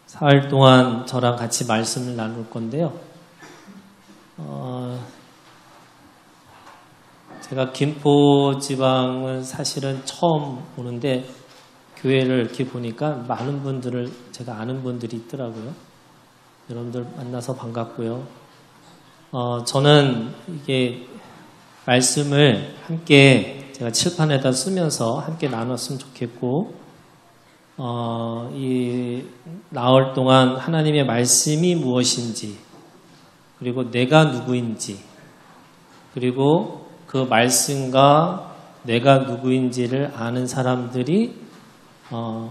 사흘 동안 저랑 같이 말씀을 나눌 건데요. 제가 김포 지방은 사실은 처음 오는데 교회를 이렇게 보니까 많은 분들을 제가 아는 분들이 있더라고요. 여러분들 만나서 반갑고요. 저는 이게 말씀을 함께 제가 칠판에다 쓰면서 함께 나눴으면 좋겠고, 이 나흘 동안 하나님의 말씀이 무엇인지, 그리고 내가 누구인지, 그리고 그 말씀과 내가 누구인지를 아는 사람들이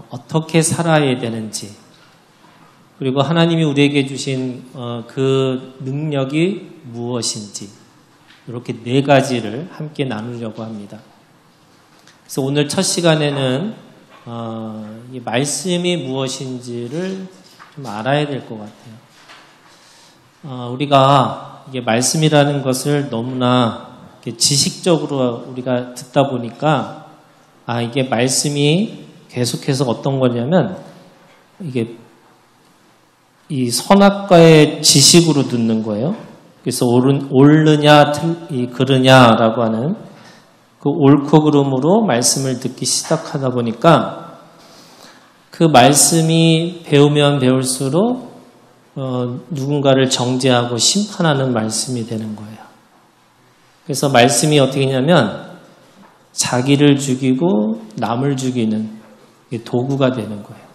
어떻게 살아야 되는지, 그리고 하나님이 우리에게 주신 그 능력이 무엇인지, 이렇게 네 가지를 함께 나누려고 합니다. 그래서 오늘 첫 시간에는 이 말씀이 무엇인지를 좀 알아야 될 것 같아요. 우리가 이게 말씀이라는 것을 너무나 지식적으로 우리가 듣다 보니까 이게 말씀이 계속해서 어떤 거냐면 이게 이 선악과의 지식으로 듣는 거예요. 그래서 옳느냐 그르냐라고 하는 그 옳고 그름으로 말씀을 듣기 시작하다 보니까 그 말씀이 배우면 배울수록 누군가를 정죄하고 심판하는 말씀이 되는 거예요. 그래서 말씀이 어떻게 하냐면 자기를 죽이고 남을 죽이는 도구가 되는 거예요.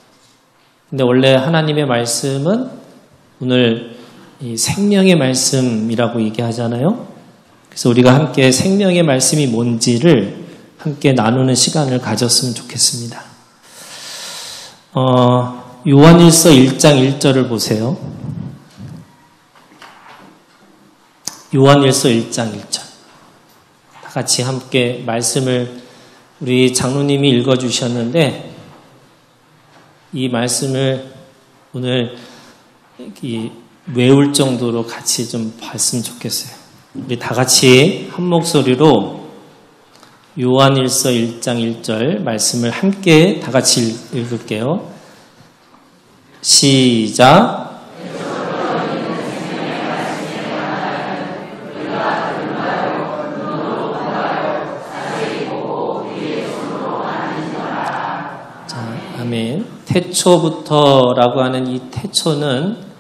근데 원래 하나님의 말씀은 오늘 이 생명의 말씀이라고 얘기하잖아요. 그래서 우리가 함께 생명의 말씀이 뭔지를 함께 나누는 시간을 가졌으면 좋겠습니다. 요한일서 1장 1절을 보세요. 요한일서 1장 1절. 다 같이 함께 말씀을 우리 장로님이 읽어주셨는데 이 말씀을 오늘 외울 정도로 같이 좀 봤으면 좋겠어요. 우리 다 같이 한 목소리로 요한일서 1장 1절 말씀을 함께 다 같이 읽을게요. 시작. 자, 아멘. 태초부터라고 하는 이 태초는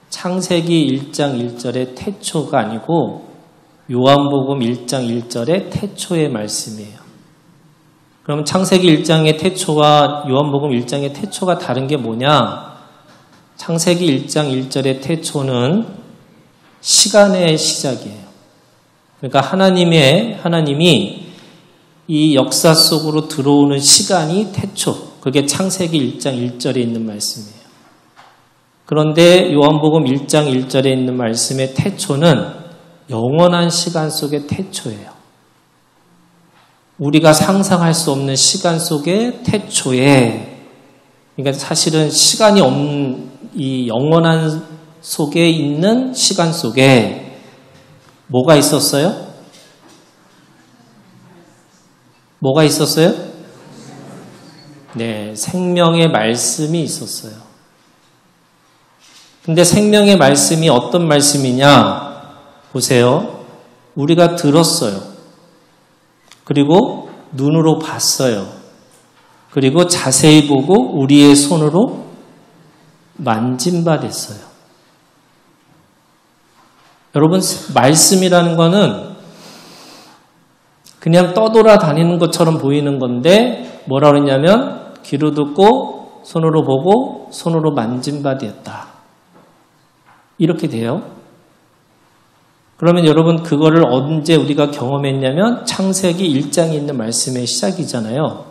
창세기 1장 1절의 태초가 아니고 요한복음 1장 1절의 태초의 말씀이에요. 그럼 창세기 1장의 태초와 요한복음 1장의 태초가 다른 게 뭐냐? 창세기 1장 1절의 태초는 시간의 시작이에요. 그러니까 하나님이 이 역사 속으로 들어오는 시간이 태초. 그게 창세기 1장 1절에 있는 말씀이에요. 그런데 요한복음 1장 1절에 있는 말씀의 태초는 영원한 시간 속의 태초예요. 우리가 상상할 수 없는 시간 속의 태초에, 그러니까 사실은 시간이 없는 이 영원한 속에 있는 시간 속에 뭐가 있었어요? 뭐가 있었어요? 네, 생명의 말씀이 있었어요. 근데 생명의 말씀이 어떤 말씀이냐? 보세요. 우리가 들었어요. 그리고 눈으로 봤어요. 그리고 자세히 보고 우리의 손으로 만진 바 됐어요. 여러분, 말씀이라는 거는 그냥 떠돌아다니는 것처럼 보이는 건데 뭐라 그러냐면 귀로 듣고 손으로 보고 손으로 만진 바 되었다. 이렇게 돼요. 그러면 여러분 그거를 언제 우리가 경험했냐면 창세기 1장에 있는 말씀의 시작이잖아요.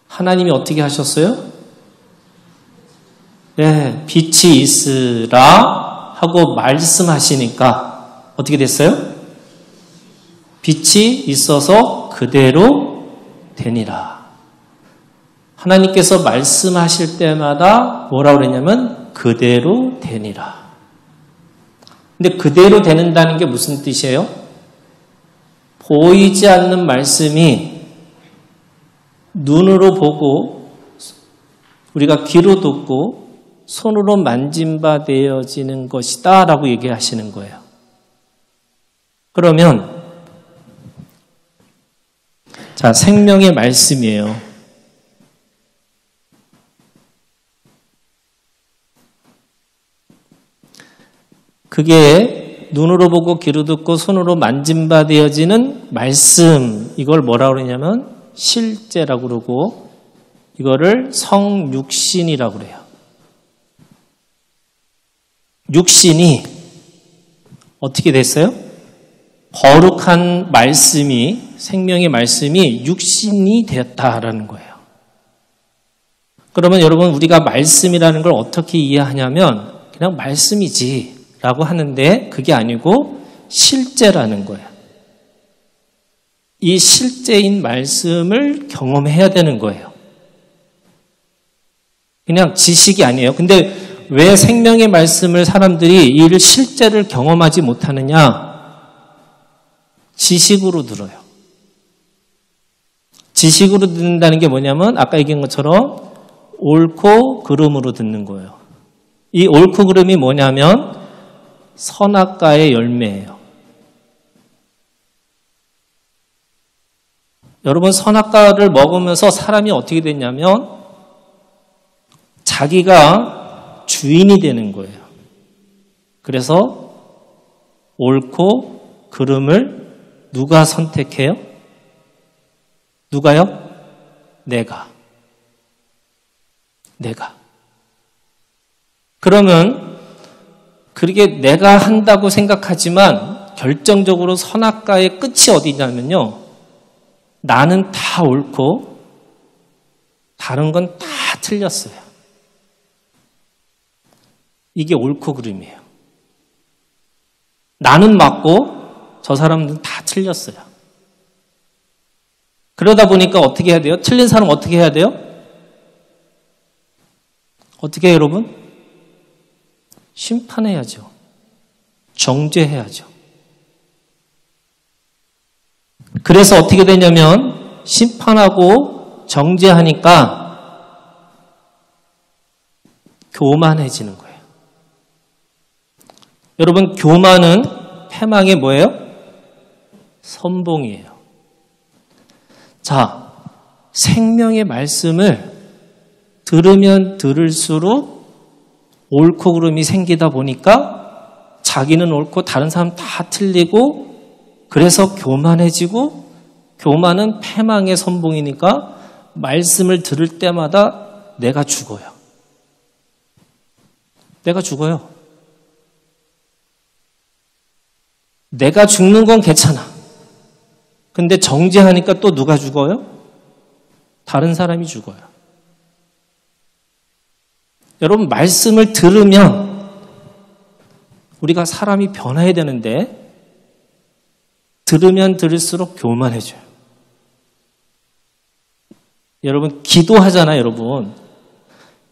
하나님이 어떻게 하셨어요? 네, 빛이 있으라 하고 말씀하시니까 어떻게 됐어요? 빛이 있어서 그대로 되니라. 하나님께서 말씀하실 때마다 뭐라고 그러냐면 그대로 되니라. 근데 그대로 되는다는 게 무슨 뜻이에요? 보이지 않는 말씀이 눈으로 보고 우리가 귀로 듣고 손으로 만진 바 되어지는 것이다 라고 얘기하시는 거예요. 그러면 자, 생명의 말씀이에요. 그게 눈으로 보고 귀로 듣고 손으로 만진 바 되어지는 말씀, 이걸 뭐라고 그러냐면 실제라고 그러고 이거를 성육신이라고 그래요. 육신이 어떻게 됐어요? 거룩한 말씀이, 생명의 말씀이 육신이 되었다라는 거예요. 그러면 여러분, 우리가 말씀이라는 걸 어떻게 이해하냐면 그냥 말씀이지 라고 하는데 그게 아니고 실제라는 거예요. 이 실제인 말씀을 경험해야 되는 거예요. 그냥 지식이 아니에요. 근데 왜 생명의 말씀을 사람들이 이 실제를 경험하지 못하느냐? 지식으로 들어요. 지식으로 듣는다는 게 뭐냐면 아까 얘기한 것처럼 옳고 그름으로 듣는 거예요. 이 옳고 그름이 뭐냐면 선악과의 열매예요. 여러분, 선악과를 먹으면서 사람이 어떻게 됐냐면 자기가 주인이 되는 거예요. 그래서 옳고 그름을 누가 선택해요? 누가요? 내가. 그러면 그렇게 내가 한다고 생각하지만 결정적으로 선악과의 끝이 어디냐면요. 나는 다 옳고 다른 건 다 틀렸어요. 이게 옳고 그름이에요. 나는 맞고 저 사람들은 다 틀렸어요. 그러다 보니까 어떻게 해야 돼요? 틀린 사람 어떻게 해야 돼요? 어떻게 해요, 여러분? 심판해야죠. 정죄해야죠. 그래서 어떻게 되냐면 심판하고 정죄하니까 교만해지는 거예요. 여러분, 교만은 패망의 뭐예요? 선봉이에요. 자, 생명의 말씀을 들으면 들을수록 옳고 그름이 생기다 보니까 자기는 옳고 다른 사람 다 틀리고 그래서 교만해지고 교만은 패망의 선봉이니까 말씀을 들을 때마다 내가 죽어요. 내가 죽어요. 내가 죽는 건 괜찮아. 근데 정죄하니까 또 누가 죽어요? 다른 사람이 죽어요. 여러분, 말씀을 들으면 우리가 사람이 변해야 되는데 들으면 들을수록 교만해져요. 여러분, 기도하잖아요, 여러분.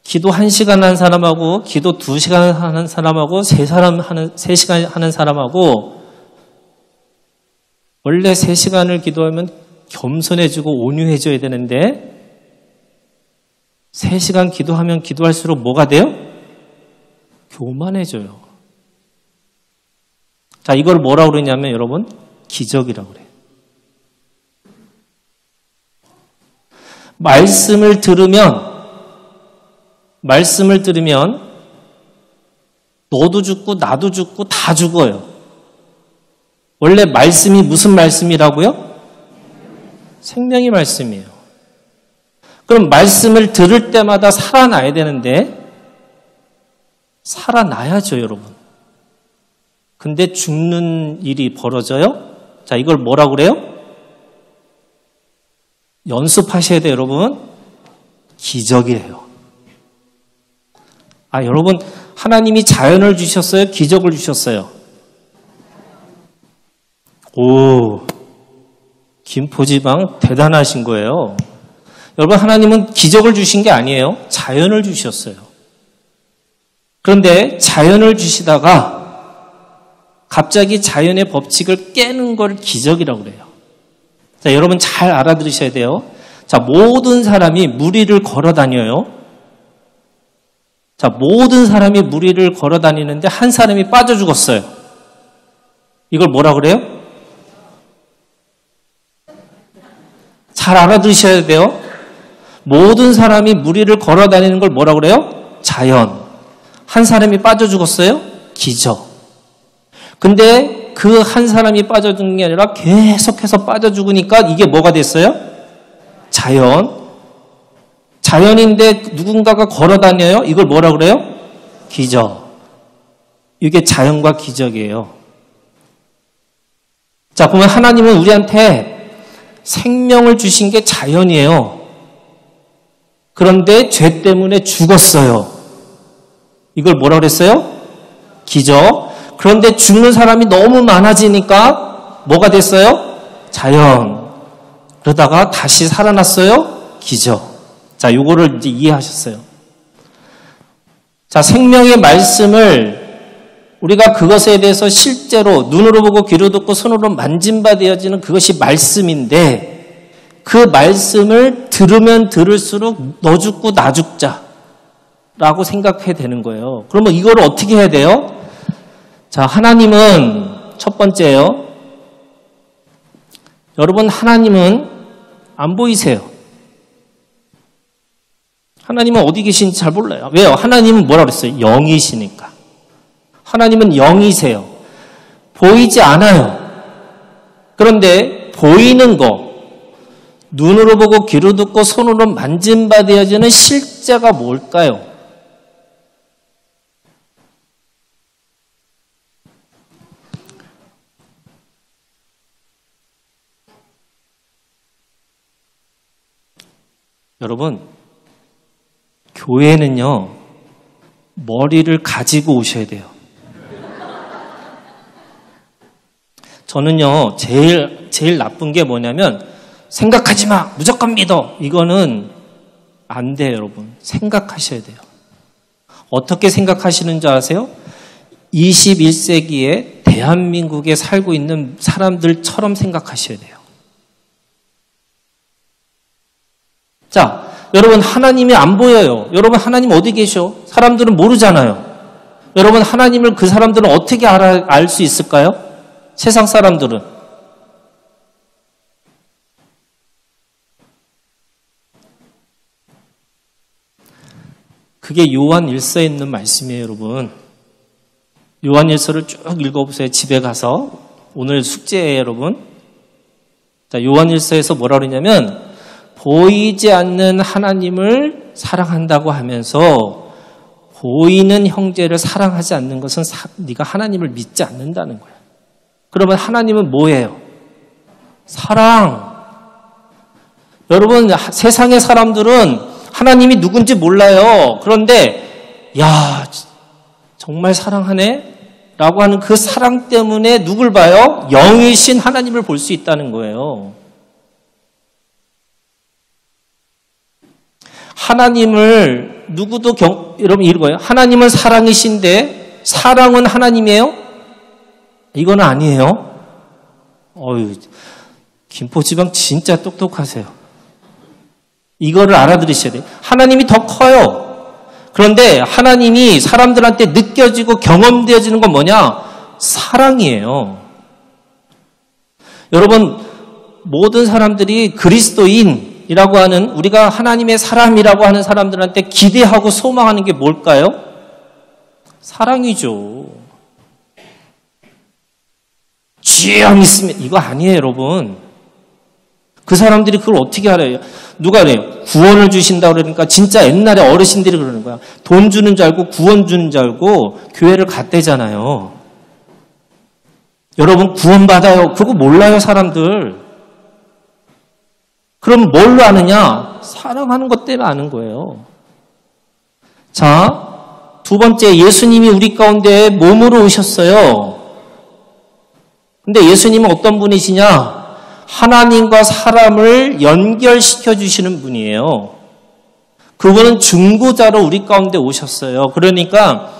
기도 1시간 하는 사람하고 기도 2시간 하는 사람하고 3시간 하는 사람하고 원래 3시간을 기도하면 겸손해지고 온유해져야 되는데 3시간 기도하면 기도할수록 뭐가 돼요? 교만해져요. 자, 이걸 뭐라고 그러냐면 여러분, 기적이라고 그래요. 말씀을 들으면 너도 죽고 나도 죽고 다 죽어요. 원래 말씀이 무슨 말씀이라고요? 생명의 말씀이에요. 그럼 말씀을 들을 때마다 살아나야 되는데 살아나야죠, 여러분. 근데 죽는 일이 벌어져요? 자, 이걸 뭐라고 그래요? 연습하셔야 돼요, 여러분. 기적이에요. 아, 여러분, 하나님이 자연을 주셨어요? 기적을 주셨어요? 오, 김포지방 대단하신 거예요. 여러분, 하나님은 기적을 주신 게 아니에요. 자연을 주셨어요. 그런데 자연을 주시다가 갑자기 자연의 법칙을 깨는 걸 기적이라고 그래요. 자, 여러분 잘 알아들으셔야 돼요. 자, 모든 사람이 무리를 걸어 다녀요. 자, 모든 사람이 무리를 걸어 다니는데 한 사람이 빠져 죽었어요. 이걸 뭐라 그래요? 잘 알아두셔야 돼요. 모든 사람이 무리를 걸어 다니는 걸 뭐라 그래요? 자연. 한 사람이 빠져 죽었어요? 기적. 근데 그 한 사람이 빠져 죽는 게 아니라 계속해서 빠져 죽으니까 이게 뭐가 됐어요? 자연. 자연인데 누군가가 걸어 다녀요? 이걸 뭐라 그래요? 기적. 이게 자연과 기적이에요. 자, 그러면 하나님은 우리한테 생명을 주신 게 자연이에요. 그런데 죄 때문에 죽었어요. 이걸 뭐라 그랬어요? 기적. 그런데 죽는 사람이 너무 많아지니까 뭐가 됐어요? 자연. 그러다가 다시 살아났어요? 기적. 자, 요거를 이제 이해하셨어요. 자, 생명의 말씀을 우리가 그것에 대해서 실제로 눈으로 보고 귀로 듣고 손으로 만진받아야지는 그것이 말씀인데 그 말씀을 들으면 들을수록 너 죽고 나 죽자라고 생각해야 되는 거예요. 그러면 이걸 어떻게 해야 돼요? 자, 하나님은 첫 번째예요. 여러분, 하나님은 안 보이세요. 하나님은 어디 계신지 잘 몰라요. 왜요? 하나님은 뭐라 그랬어요? 영이시니까. 하나님은 영이세요. 보이지 않아요. 그런데 보이는 거, 눈으로 보고 귀로 듣고 손으로 만진받아야지는 실제가 뭘까요? 여러분, 교회는요, 머리를 가지고 오셔야 돼요. 저는요, 제일 나쁜 게 뭐냐면, 생각하지 마! 무조건 믿어! 이거는 안 돼요, 여러분. 생각하셔야 돼요. 어떻게 생각하시는 줄 아세요? 21세기에 대한민국에 살고 있는 사람들처럼 생각하셔야 돼요. 자, 여러분, 하나님이 안 보여요. 여러분, 하나님 어디 계셔? 사람들은 모르잖아요. 여러분, 하나님을 그 사람들은 어떻게 알 수 있을까요? 세상 사람들은. 그게 요한 1서에 있는 말씀이에요, 여러분. 요한 1서를 쭉 읽어보세요. 집에 가서. 오늘 숙제예요, 여러분. 자, 요한 1서에서 뭐라 그러냐면, 보이지 않는 하나님을 사랑한다고 하면서 보이는 형제를 사랑하지 않는 것은 네가 하나님을 믿지 않는다는 거야. 그러면 하나님은 뭐예요? 사랑. 여러분, 세상의 사람들은 하나님이 누군지 몰라요. 그런데 야, 정말 사랑하네? 라고 하는 그 사랑 때문에 누굴 봐요? 영이신 하나님을 볼 수 있다는 거예요. 하나님을 누구도 여러분 이거예요. 하나님은 사랑이신데 사랑은 하나님이에요? 이건 아니에요. 어휴, 김포지방 진짜 똑똑하세요. 이거를 알아들으셔야 돼요. 하나님이 더 커요. 그런데 하나님이 사람들한테 느껴지고 경험되어지는 건 뭐냐? 사랑이에요. 여러분, 모든 사람들이 그리스도인이라고 하는 우리가 하나님의 사람이라고 하는 사람들한테 기대하고 소망하는 게 뭘까요? 사랑이죠. 주여 믿으면 이거 아니에요, 여러분. 그 사람들이 그걸 어떻게 알아요? 누가 그래요? 구원을 주신다고 그러니까 진짜 옛날에 어르신들이 그러는 거야. 돈 주는 줄 알고 구원 주는 줄 알고 교회를 갔대잖아요. 여러분 구원받아요. 그거 몰라요, 사람들. 그럼 뭘로 아느냐? 사랑하는 것 때문에 아는 거예요. 자, 두 번째, 예수님이 우리 가운데 몸으로 오셨어요. 근데 예수님은 어떤 분이시냐? 하나님과 사람을 연결시켜 주시는 분이에요. 그분은 중보자로 우리 가운데 오셨어요. 그러니까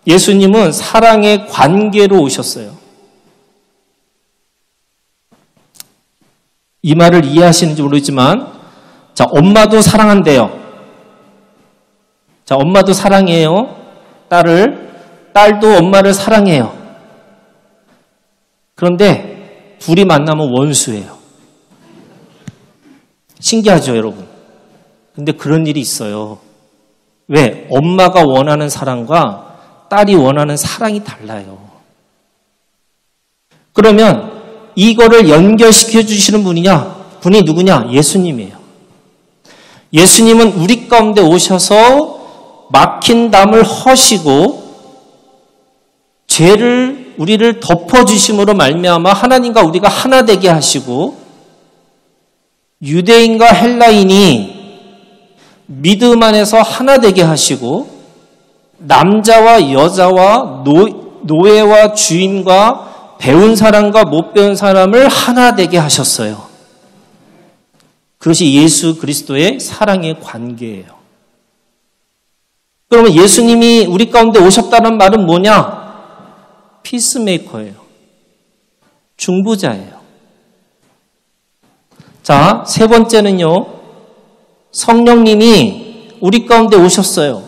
예수님은 사랑의 관계로 오셨어요. 이 말을 이해하시는지 모르지만, 자, 엄마도 사랑한대요. 자, 엄마도 사랑해요. 딸도 엄마를 사랑해요. 그런데 둘이 만나면 원수예요. 신기하죠, 여러분? 근데 그런 일이 있어요. 왜? 엄마가 원하는 사랑과 딸이 원하는 사랑이 달라요. 그러면 이거를 연결시켜 주시는 분이 누구냐? 예수님이에요. 예수님은 우리 가운데 오셔서 막힌 담을 허시고 우리를 덮어주심으로 말미암아 하나님과 우리가 하나 되게 하시고 유대인과 헬라인이 믿음 안에서 하나 되게 하시고 남자와 여자와 노예와 주인과 배운 사람과 못 배운 사람을 하나 되게 하셨어요. 그것이 예수 그리스도의 사랑의 관계예요. 그러면 예수님이 우리 가운데 오셨다는 말은 뭐냐? 피스메이커예요. 중보자예요. 자, 세 번째는요. 성령님이 우리 가운데 오셨어요.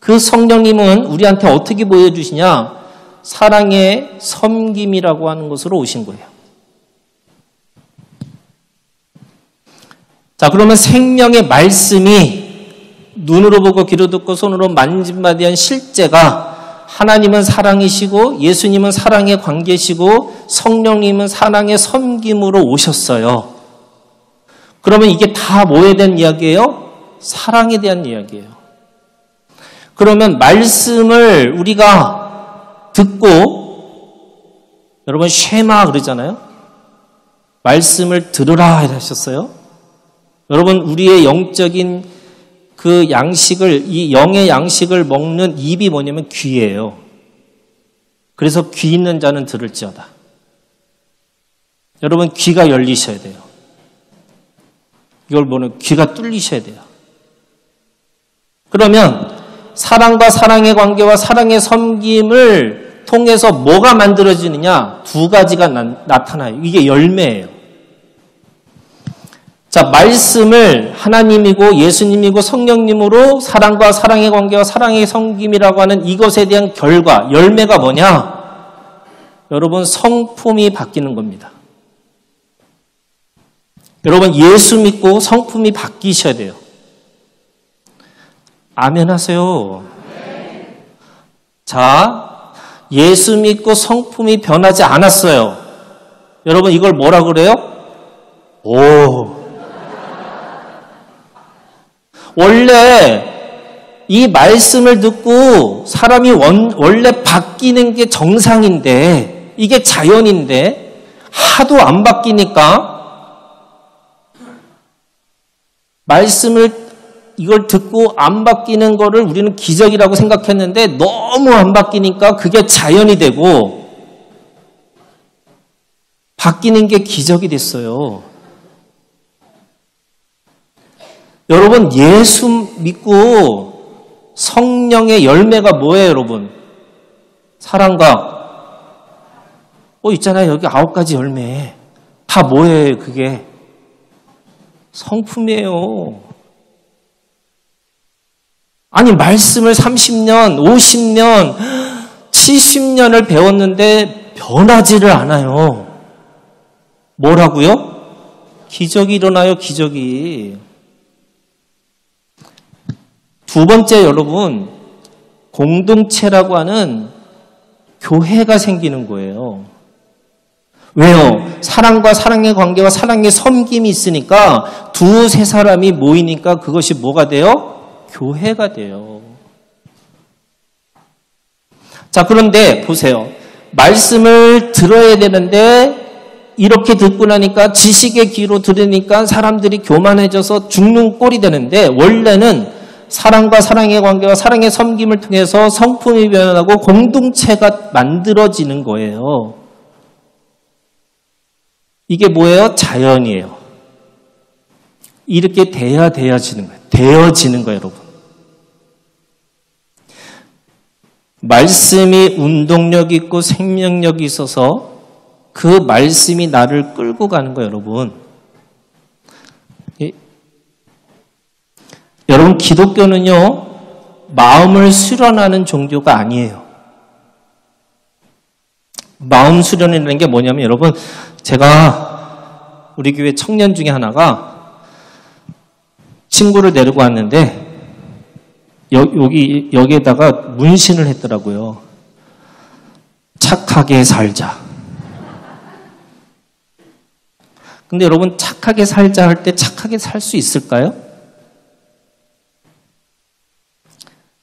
그 성령님은 우리한테 어떻게 보여주시냐? 사랑의 섬김이라고 하는 것으로 오신 거예요. 자, 그러면 생명의 말씀이 눈으로 보고 귀로 듣고 손으로 만진바디 한 실제가 하나님은 사랑이시고 예수님은 사랑의 관계시고 성령님은 사랑의 섬김으로 오셨어요. 그러면 이게 다 뭐에 대한 이야기예요? 사랑에 대한 이야기예요. 그러면 말씀을 우리가 듣고 여러분 쉐마 그러잖아요. 말씀을 들으라 하셨어요. 여러분 우리의 영적인 그 양식을 이 영의 양식을 먹는 입이 뭐냐면 귀예요. 그래서 귀 있는 자는 들을지어다. 여러분 귀가 열리셔야 돼요. 이걸 보는 귀가 뚫리셔야 돼요. 그러면 사랑과 사랑의 관계와 사랑의 섬김을 통해서 뭐가 만들어지느냐? 두 가지가 나타나요. 이게 열매예요. 자, 말씀을 하나님이고 예수님이고 성령님으로 사랑과 사랑의 관계와 사랑의 섬김이라고 하는 이것에 대한 결과, 열매가 뭐냐? 여러분 성품이 바뀌는 겁니다. 여러분 예수 믿고 성품이 바뀌셔야 돼요. 아멘 하세요. 자, 예수 믿고 성품이 변하지 않았어요. 여러분 이걸 뭐라 그래요? 원래 이 말씀을 듣고 사람이 원래 바뀌는 게 정상인데 이게 자연인데 하도 안 바뀌니까 이걸 듣고 안 바뀌는 거를 우리는 기적이라고 생각했는데 너무 안 바뀌니까 그게 자연이 되고 바뀌는 게 기적이 됐어요. 여러분 예수 믿고 성령의 열매가 뭐예요, 여러분? 사랑과 있잖아요. 여기 9가지 열매. 다 뭐예요, 그게? 성품이에요. 아니 말씀을 30년, 50년, 70년을 배웠는데 변하지를 않아요. 뭐라고요? 기적이 일어나요, 기적이. 두 번째 여러분, 공동체라고 하는 교회가 생기는 거예요. 왜요? 사랑과 사랑의 관계와 사랑의 섬김이 있으니까 두세 사람이 모이니까 그것이 뭐가 돼요? 교회가 돼요. 자, 그런데 보세요. 말씀을 들어야 되는데 이렇게 듣고 나니까 지식의 귀로 들으니까 사람들이 교만해져서 죽는 꼴이 되는데 원래는 사랑과 사랑의 관계와 사랑의 섬김을 통해서 성품이 변하고 공동체가 만들어지는 거예요. 이게 뭐예요? 자연이에요. 이렇게 되어지는 거예요. 되어지는 거예요, 여러분. 말씀이 운동력 있고 생명력이 있어서 그 말씀이 나를 끌고 가는 거예요, 여러분. 여러분, 기독교는요, 마음을 수련하는 종교가 아니에요. 마음 수련이라는 게 뭐냐면, 여러분, 제가 우리 교회 청년 중에 하나가 친구를 데리고 왔는데, 여기에다가 문신을 했더라고요. 착하게 살자. 근데 여러분, 착하게 살자 할 때 착하게 살 수 있을까요?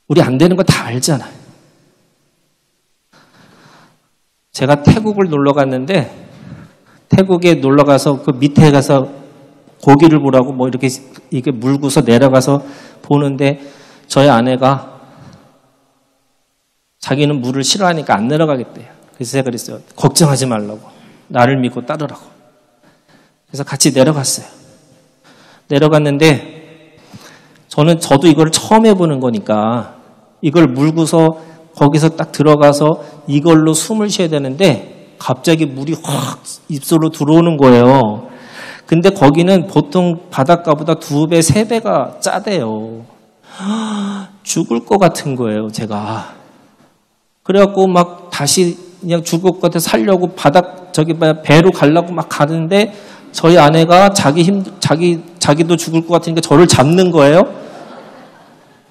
우리 안 되는 거 다 알잖아요. 제가 태국을 놀러 갔는데, 태국에 놀러 가서 그 밑에 가서 고기를 보라고 뭐 이렇게 물고서 내려가서 보는데, 저희 아내가 자기는 물을 싫어하니까 안 내려가겠대요. 그래서 제가 그랬어요. 걱정하지 말라고. 나를 믿고 따르라고. 그래서 같이 내려갔어요. 내려갔는데 저도 이걸 처음 해보는 거니까 이걸 물고서 거기서 딱 들어가서 이걸로 숨을 쉬어야 되는데 갑자기 물이 확 입술로 들어오는 거예요. 근데 거기는 보통 바닷가보다 2배, 3배가 짜대요. 죽을 것 같은 거예요, 제가. 그래갖고 막 다시 그냥 죽을 것 같아 살려고 배로 가려고 막 가는데 저희 아내가 자기도 죽을 것 같으니까 저를 잡는 거예요.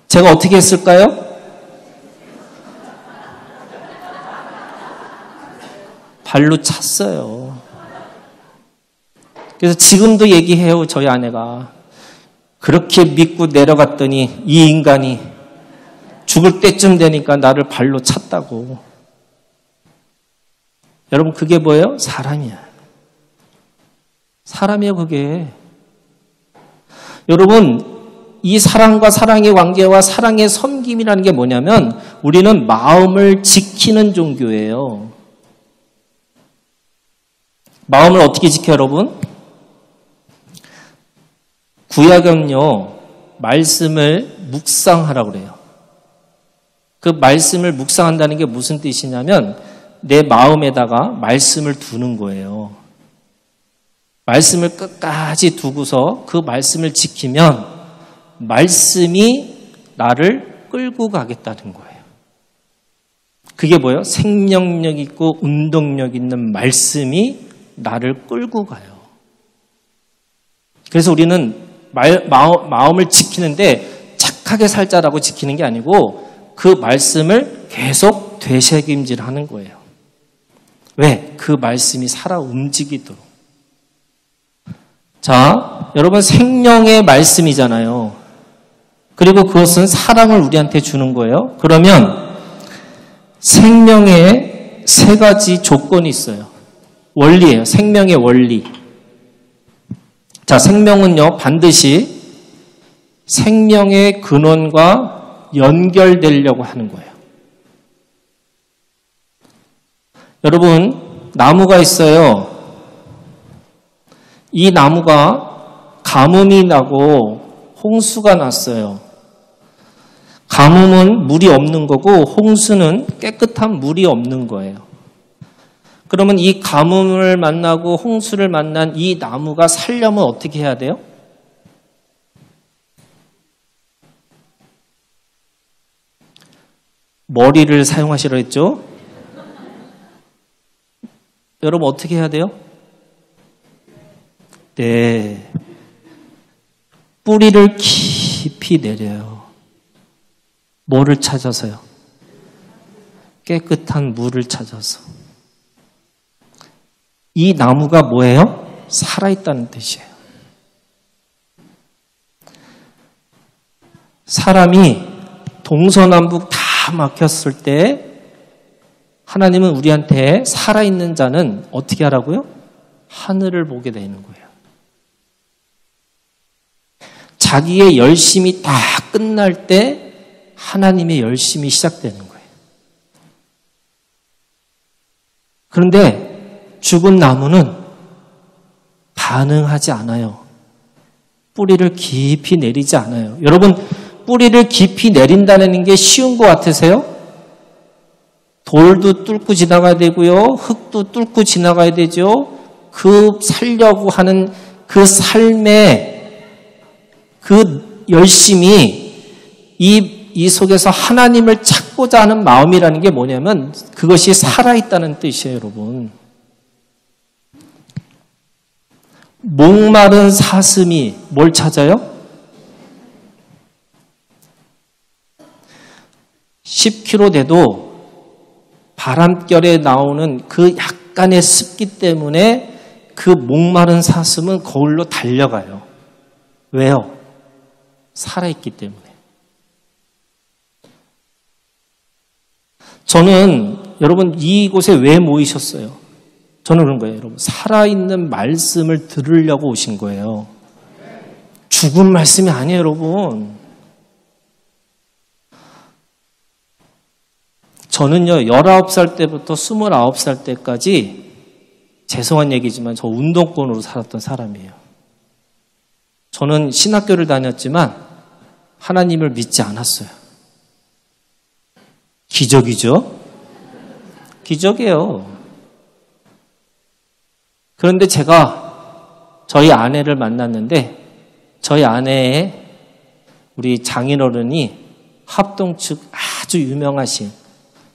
제가 어떻게 했을까요? 발로 찼어요. 그래서 지금도 얘기해요, 저희 아내가. 그렇게 믿고 내려갔더니 이 인간이 죽을 때쯤 되니까 나를 발로 찼다고. 여러분, 그게 뭐예요? 사람이야. 사람이에요, 그게. 여러분, 이 사랑과 사랑의 관계와 사랑의 섬김이라는 게 뭐냐면 우리는 마음을 지키는 종교예요. 마음을 어떻게 지켜요, 여러분? 구약은요, 말씀을 묵상하라고 그래요. 그 말씀을 묵상한다는 게 무슨 뜻이냐면 내 마음에다가 말씀을 두는 거예요. 말씀을 끝까지 두고서 그 말씀을 지키면 말씀이 나를 끌고 가겠다는 거예요. 그게 뭐예요? 생명력 있고 운동력 있는 말씀이 나를 끌고 가요. 그래서 우리는 마음을 지키는데 착하게 살자라고 지키는 게 아니고 그 말씀을 계속 되새김질하는 거예요. 왜? 그 말씀이 살아 움직이도록. 자, 여러분, 생명의 말씀이잖아요. 그리고 그것은 사랑을 우리한테 주는 거예요. 그러면 생명에 3가지 조건이 있어요. 원리예요. 생명의 원리. 자, 생명은요, 반드시 생명의 근원과 연결되려고 하는 거예요. 여러분, 나무가 있어요. 이 나무가 가뭄이 나고 홍수가 났어요. 가뭄은 물이 없는 거고 홍수는 깨끗한 물이 없는 거예요. 그러면 이 가뭄을 만나고 홍수를 만난 이 나무가 살려면 어떻게 해야 돼요? 머리를 사용하시라 했죠? 여러분, 어떻게 해야 돼요? 네. 뿌리를 깊이 내려요. 뭐를 찾아서요? 깨끗한 물을 찾아서. 이 나무가 뭐예요? 살아있다는 뜻이에요. 사람이 동서남북 다 막혔을 때 하나님은 우리한테 살아있는 자는 어떻게 하라고요? 하늘을 보게 되는 거예요. 자기의 열심이 다 끝날 때 하나님의 열심이 시작되는 거예요. 그런데 죽은 나무는 반응하지 않아요. 뿌리를 깊이 내리지 않아요. 여러분, 뿌리를 깊이 내린다는 게 쉬운 것 같으세요? 돌도 뚫고 지나가야 되고요. 흙도 뚫고 지나가야 되죠. 그 살려고 하는 그 삶의 그 열심히 이 속에서 하나님을 찾고자 하는 마음이라는 게 뭐냐면 그것이 살아있다는 뜻이에요, 여러분. 목마른 사슴이 뭘 찾아요? 10km 돼도 바람결에 나오는 그 약간의 습기 때문에 그 목마른 사슴은 거울로 달려가요. 왜요? 살아있기 때문에. 저는 여러분 이곳에 왜 모이셨어요? 저는 그런 거예요, 여러분. 살아있는 말씀을 들으려고 오신 거예요. 죽은 말씀이 아니에요, 여러분. 저는요, 19살 때부터 29살 때까지 죄송한 얘기지만 저 운동권으로 살았던 사람이에요. 저는 신학교를 다녔지만 하나님을 믿지 않았어요. 기적이죠? 기적이에요. 그런데 제가 저희 아내를 만났는데 저희 아내의 우리 장인어른이 합동 측 아주 유명하신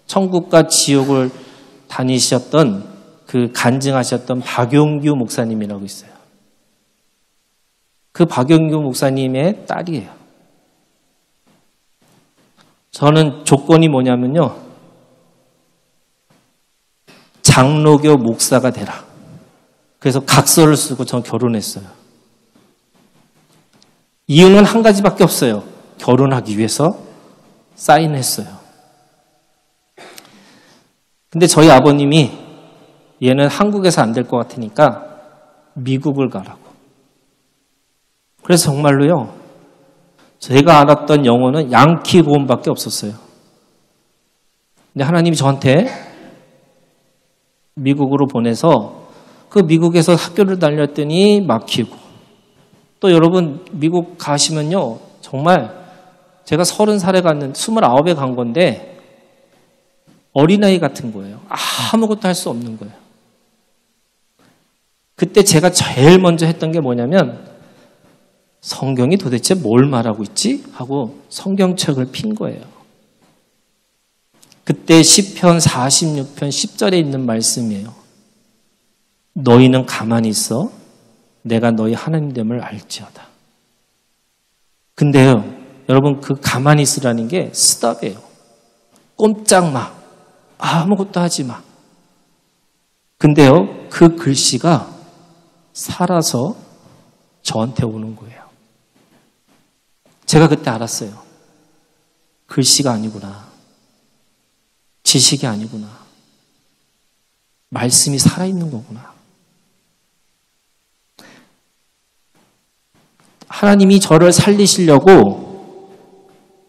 천국과 지옥을 다니셨던 그 간증하셨던 박용규 목사님이라고 있어요. 그 박용규 목사님의 딸이에요. 저는 조건이 뭐냐면요. 장로교 목사가 되라. 그래서 각서를 쓰고 전 결혼했어요. 이유는 한 가지밖에 없어요. 결혼하기 위해서 사인했어요. 근데 저희 아버님이 얘는 한국에서 안 될 것 같으니까 미국을 가라고. 그래서 정말로요. 제가 알았던 영어는 양키 고음밖에 없었어요. 근데 하나님이 저한테 미국으로 보내서 그 미국에서 학교를 다녔더니 막히고 또 여러분 미국 가시면요. 정말 제가 30살에 갔는데 29에 간 건데 어린아이 같은 거예요. 아무것도 할 수 없는 거예요. 그때 제가 제일 먼저 했던 게 뭐냐면 성경이 도대체 뭘 말하고 있지? 하고 성경책을 핀 거예요. 그때 시편 46편 10절에 있는 말씀이에요. 너희는 가만히 있어 내가 너희 하나님됨을 알지어다. 근데요. 여러분 그 가만히 있으라는 게 스탑이에요. 꼼짝 마. 아무것도 하지 마. 근데요. 그 글씨가 살아서 저한테 오는 거예요. 제가 그때 알았어요. 글씨가 아니구나. 지식이 아니구나. 말씀이 살아있는 거구나. 하나님이 저를 살리시려고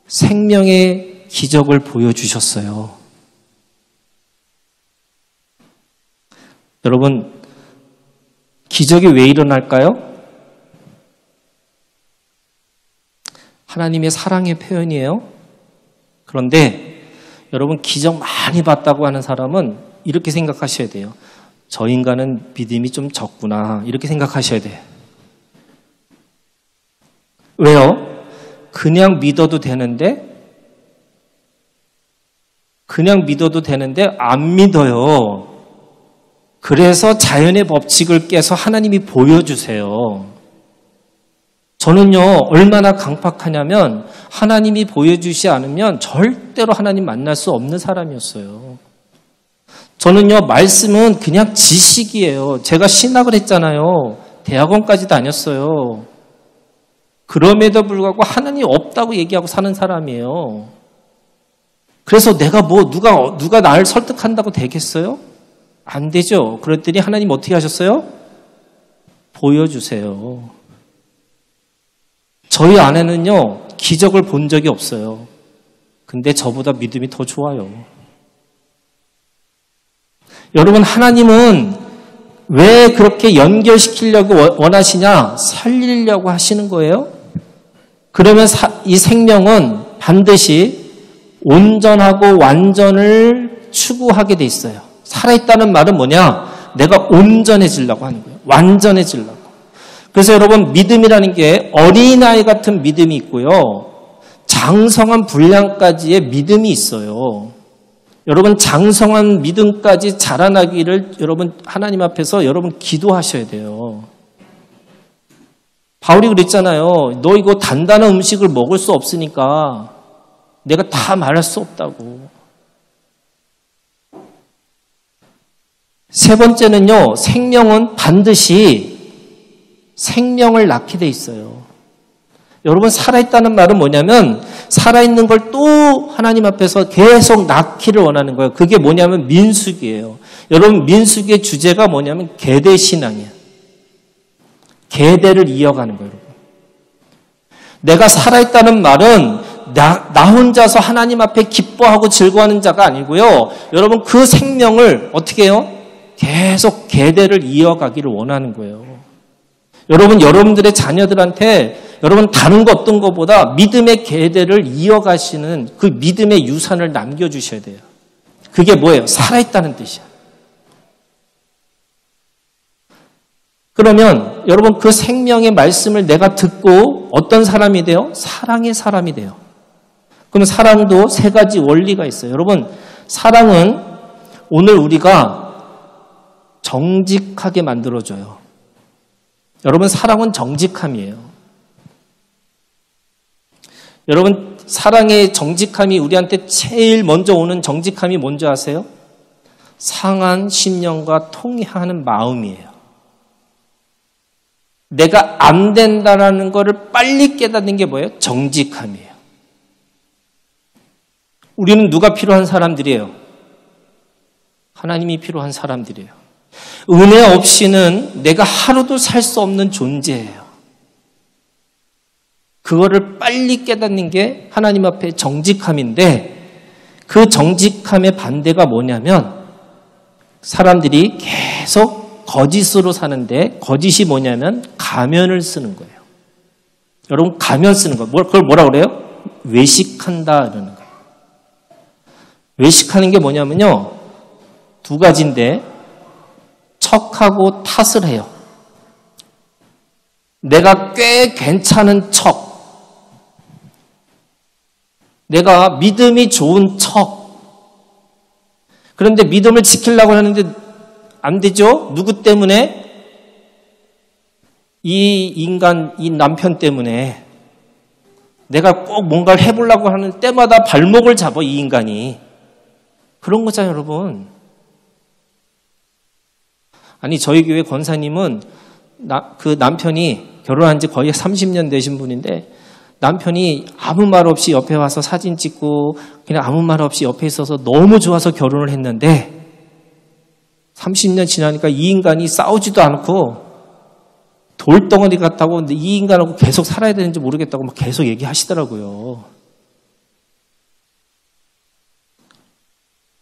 생명의 기적을 보여주셨어요. 여러분, 기적이 왜 일어날까요? 하나님의 사랑의 표현이에요. 그런데 여러분 기적 많이 봤다고 하는 사람은 이렇게 생각하셔야 돼요. 저 인간은 믿음이 좀 적구나. 이렇게 생각하셔야 돼요. 왜요? 그냥 믿어도 되는데 안 믿어요. 그래서 자연의 법칙을 깨서 하나님이 보여주세요. 저는요, 얼마나 강팍하냐면 하나님이 보여주시 않으면 절대로 하나님 만날 수 없는 사람이었어요. 저는요, 말씀은 그냥 지식이에요. 제가 신학을 했잖아요. 대학원까지 다녔어요. 그럼에도 불구하고 하나님 없다고 얘기하고 사는 사람이에요. 그래서 내가 누가 나를 설득한다고 되겠어요? 안 되죠. 그랬더니 하나님 어떻게 하셨어요? 보여주세요. 저희 아내는요, 기적을 본 적이 없어요. 근데 저보다 믿음이 더 좋아요. 여러분, 하나님은 왜 그렇게 연결시키려고 원하시냐? 살리려고 하시는 거예요. 그러면 이 생명은 반드시 온전하고 완전을 추구하게 돼 있어요. 살아있다는 말은 뭐냐? 내가 온전해지려고 하는 거예요. 완전해지려고. 그래서 여러분 믿음이라는 게 어린아이 같은 믿음이 있고요. 장성한 분량까지의 믿음이 있어요. 여러분 장성한 믿음까지 자라나기를 여러분 하나님 앞에서 여러분 기도하셔야 돼요. 바울이 그랬잖아요. 너 이거 단단한 음식을 먹을 수 없으니까 내가 다 말할 수 없다고. 세 번째는요. 생명은 반드시 생명을 낳게 돼 있어요. 여러분 살아있다는 말은 뭐냐면 살아있는 걸 또 하나님 앞에서 계속 낳기를 원하는 거예요. 그게 뭐냐면 민수기예요. 여러분 민수기의 주제가 뭐냐면 계대신앙이에요. 계대를 이어가는 거예요. 여러분. 내가 살아있다는 말은 나 혼자서 하나님 앞에 기뻐하고 즐거워하는 자가 아니고요. 여러분 그 생명을 어떻게 해요? 계속 계대를 이어가기를 원하는 거예요. 여러분 여러분들의 자녀들한테 여러분 다른 거 어떤 것보다 믿음의 계대를 이어가시는 그 믿음의 유산을 남겨주셔야 돼요. 그게 뭐예요? 살아있다는 뜻이야. 그러면 여러분 그 생명의 말씀을 내가 듣고 어떤 사람이 돼요? 사랑의 사람이 돼요. 그럼 사랑도 세 가지 원리가 있어요. 여러분 사랑은 오늘 우리가 정직하게 만들어줘요. 여러분 사랑은 정직함이에요. 여러분 사랑의 정직함이 우리한테 제일 먼저 오는 정직함이 뭔지 아세요? 상한 심령과 통회하는 마음이에요. 내가 안 된다라는 것을 빨리 깨닫는 게 뭐예요? 정직함이에요. 우리는 누가 필요한 사람들이에요? 하나님이 필요한 사람들이에요. 은혜 없이는 내가 하루도 살 수 없는 존재예요. 그거를 빨리 깨닫는 게 하나님 앞에 정직함인데 그 정직함의 반대가 뭐냐면 사람들이 계속 거짓으로 사는데 거짓이 뭐냐면 가면을 쓰는 거예요. 여러분 가면 쓰는 거 그걸 뭐라 그래요? 외식한다 이러는 거예요. 외식하는 게 뭐냐면요. 두 가지인데 척하고 탓을 해요. 내가 꽤 괜찮은 척, 내가 믿음이 좋은 척. 그런데 믿음을 지키려고 하는데 안 되죠? 누구 때문에? 이 인간, 이 남편 때문에 내가 꼭 뭔가를 해보려고 하는 때마다 발목을 잡아 이 인간이. 그런 거잖아요, 여러분. 아니 저희 교회 권사님은 그 남편이 결혼한 지 거의 30년 되신 분인데 남편이 아무 말 없이 옆에 와서 사진 찍고 그냥 아무 말 없이 옆에 있어서 너무 좋아서 결혼을 했는데 30년 지나니까 이 인간이 싸우지도 않고 돌덩어리 같다고 이 인간하고 계속 살아야 되는지 모르겠다고 막 계속 얘기하시더라고요.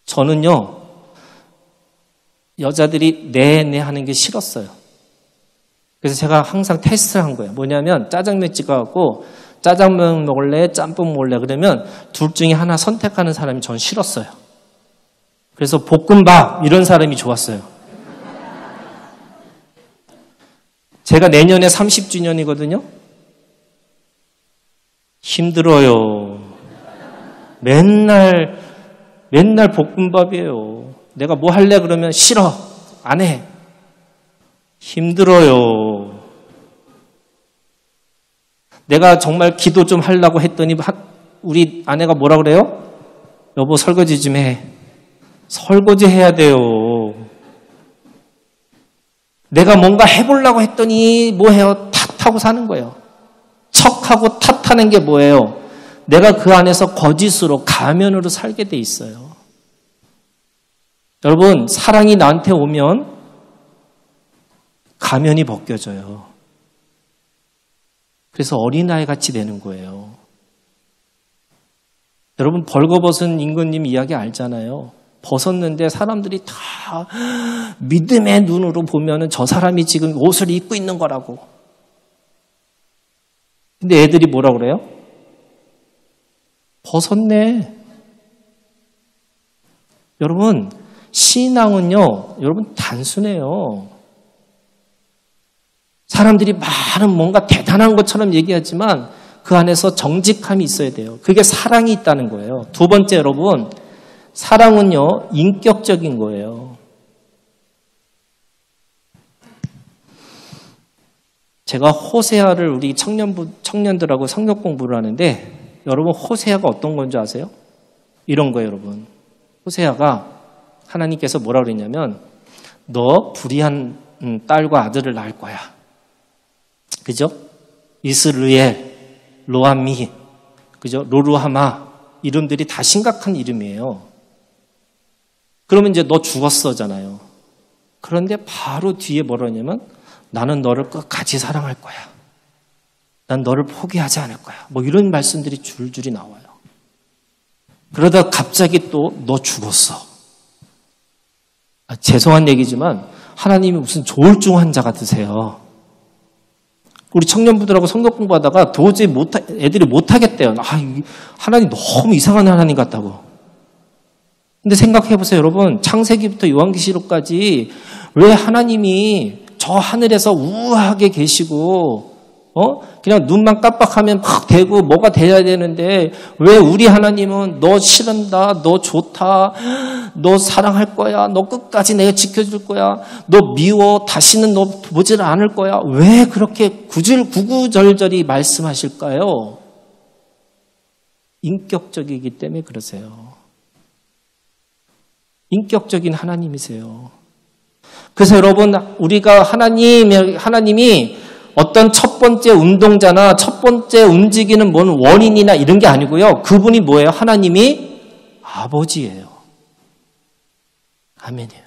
저는요. 여자들이 네네 하는 게 싫었어요. 그래서 제가 항상 테스트를 한 거예요. 뭐냐면 짜장면 찍어갖고 짜장면 먹을래? 짬뽕 먹을래? 그러면 둘 중에 하나 선택하는 사람이 전 싫었어요. 그래서 볶음밥 이런 사람이 좋았어요. 제가 내년에 30주년이거든요. 힘들어요. 맨날 볶음밥이에요. 내가 뭐 할래? 그러면 싫어. 안 해. 힘들어요. 내가 정말 기도 좀 하려고 했더니 우리 아내가 뭐라 그래요? 여보 설거지 좀 해. 설거지 해야 돼요. 내가 뭔가 해보려고 했더니 뭐 해요? 탓하고 사는 거예요. 척하고 탓하는 게 뭐예요? 내가 그 안에서 거짓으로 가면으로 살게 돼 있어요. 여러분 사랑이 나한테 오면 가면이 벗겨져요. 그래서 어린아이 같이 되는 거예요. 여러분 벌거벗은 임금님 이야기 알잖아요. 벗었는데 사람들이 다 믿음의 눈으로 보면은 저 사람이 지금 옷을 입고 있는 거라고. 근데 애들이 뭐라 그래요? 벗었네. 여러분 신앙은요, 여러분 단순해요. 사람들이 많은 뭔가 대단한 것처럼 얘기하지만 그 안에서 정직함이 있어야 돼요. 그게 사랑이 있다는 거예요. 두 번째 여러분, 사랑은요, 인격적인 거예요. 제가 호세아를 우리 청년들하고 성경 공부를 하는데 여러분 호세아가 어떤 건지 아세요? 이런 거예요, 여러분. 호세아가 하나님께서 뭐라 그랬냐면 너 불의한 딸과 아들을 낳을 거야. 그죠? 이스르엘, 로암미, 그죠? 로루하마 이름들이 다 심각한 이름이에요. 그러면 이제 너 죽었어잖아요. 그런데 바로 뒤에 뭐라 하냐면 나는 너를 끝까지 사랑할 거야. 난 너를 포기하지 않을 거야. 뭐 이런 말씀들이 줄줄이 나와요. 그러다 갑자기 또 너 죽었어. 죄송한 얘기지만 하나님이 무슨 조울증 환자 같으세요. 우리 청년부들하고 성경 공부하다가 도저히 애들이 못하겠대요. 하나님 너무 이상한 하나님 같다고. 근데 생각해보세요, 여러분. 창세기부터 요한계시록까지 왜 하나님이 저 하늘에서 우아하게 계시고 그냥 눈만 깜빡하면 막 되고 뭐가 돼야 되는데 왜 우리 하나님은 너 싫은다, 너 좋다, 너 사랑할 거야, 너 끝까지 내가 지켜줄 거야, 너 미워, 다시는 너 보질 않을 거야. 왜 그렇게 구구절절히 말씀하실까요? 인격적이기 때문에 그러세요. 인격적인 하나님이세요. 그래서 여러분, 우리가 하나님이 어떤 첫 번째 운동자나 첫 번째 움직이는 뭔 원인이나 이런 게 아니고요. 그분이 뭐예요? 하나님이 아버지예요. 아멘이에요.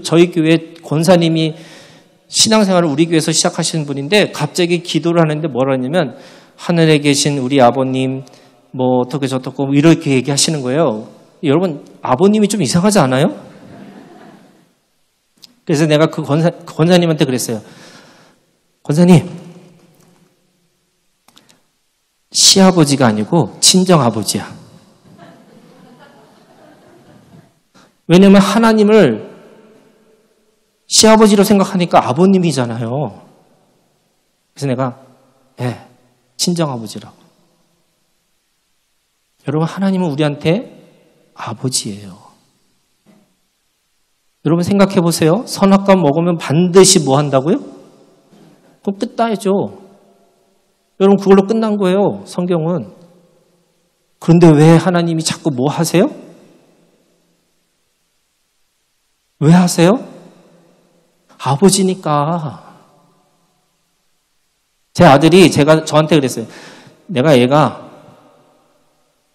저희 교회 권사님이 신앙생활을 우리 교회에서 시작하시는 분인데 갑자기 기도를 하는데 뭐라 하냐면 하늘에 계신 우리 아버님 뭐 어떻게 저떻고 이렇게 얘기하시는 거예요. 여러분 아버님이 좀 이상하지 않아요? 그래서 내가 그 권사님한테 그랬어요. 권사님, 시아버지가 아니고 친정아버지야. 왜냐면 하나님을 시아버지로 생각하니까 아버님이잖아요. 그래서 내가 친정아버지라고. 여러분 하나님은 우리한테 아버지예요. 여러분 생각해 보세요. 선악과 먹으면 반드시 뭐 한다고요? 그럼 끝 따야죠. 여러분 그걸로 끝난 거예요. 성경은. 그런데 왜 하나님이 자꾸 뭐 하세요? 왜 하세요? 아버지니까. 제 아들이 저한테 그랬어요. 얘가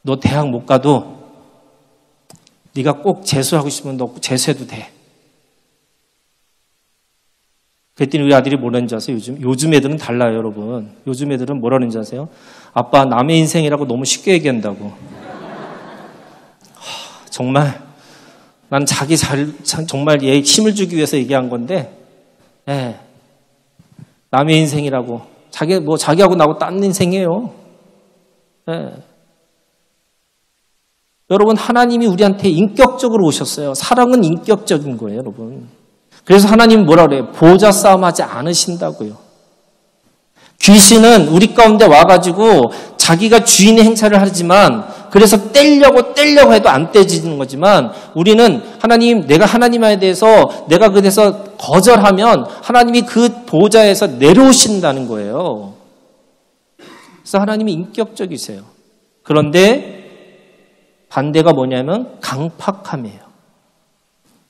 너 대학 못 가도 네가 꼭 재수하고 싶으면 너 재수해도 돼. 그랬더니 우리 아들이 뭐라는지 아세요? 요즘 애들은 달라요, 여러분. 요즘 애들은 뭐라는지 아세요? 아빠 남의 인생이라고 너무 쉽게 얘기한다고. 정말 난 정말 얘 힘을 주기 위해서 얘기한 건데 남의 인생이라고. 자기하고 나하고 딴 인생이에요. 여러분 하나님이 우리한테 인격적으로 오셨어요. 사랑은 인격적인 거예요, 여러분. 그래서 하나님은 뭐라 그래요? 보좌 싸움하지 않으신다고요. 귀신은 우리 가운데 와가지고 자기가 주인의 행사를 하지만 그래서 떼려고 해도 안 떼지는 거지만 우리는 내가 하나님에 대해서 내가 그래서 거절하면 하나님이 그 보좌에서 내려오신다는 거예요. 그래서 하나님이 인격적이세요. 그런데 반대가 뭐냐면 강팍함이에요.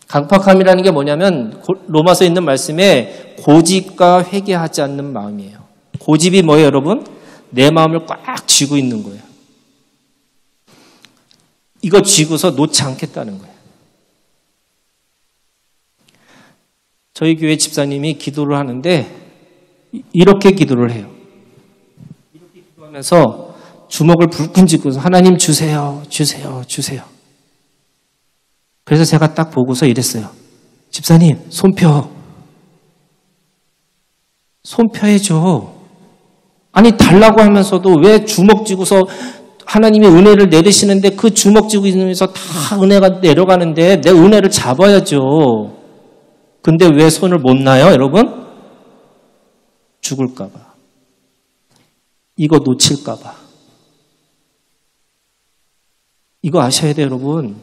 강팍함이라는 게 뭐냐면 로마서에 있는 말씀에 고집과 회개하지 않는 마음이에요. 고집이 뭐예요, 여러분? 내 마음을 꽉 쥐고 있는 거예요. 이거 쥐고서 놓지 않겠다는 거예요. 저희 교회 집사님이 기도를 하는데 이렇게 기도를 해요. 이렇게 기도하면서 주먹을 불끈 쥐고서 하나님 주세요, 주세요, 주세요. 그래서 제가 딱 보고서 이랬어요. 집사님, 손 펴야죠. 아니 달라고 하면서도 왜 주먹 쥐고서 하나님의 은혜를 내리시는데 그 주먹 쥐고 있으면서 다 은혜가 내려가는데 내 은혜를 잡아야죠. 근데 왜 손을 못 놔요, 여러분? 죽을까 봐. 이거 놓칠까 봐. 이거 아셔야 돼요, 여러분.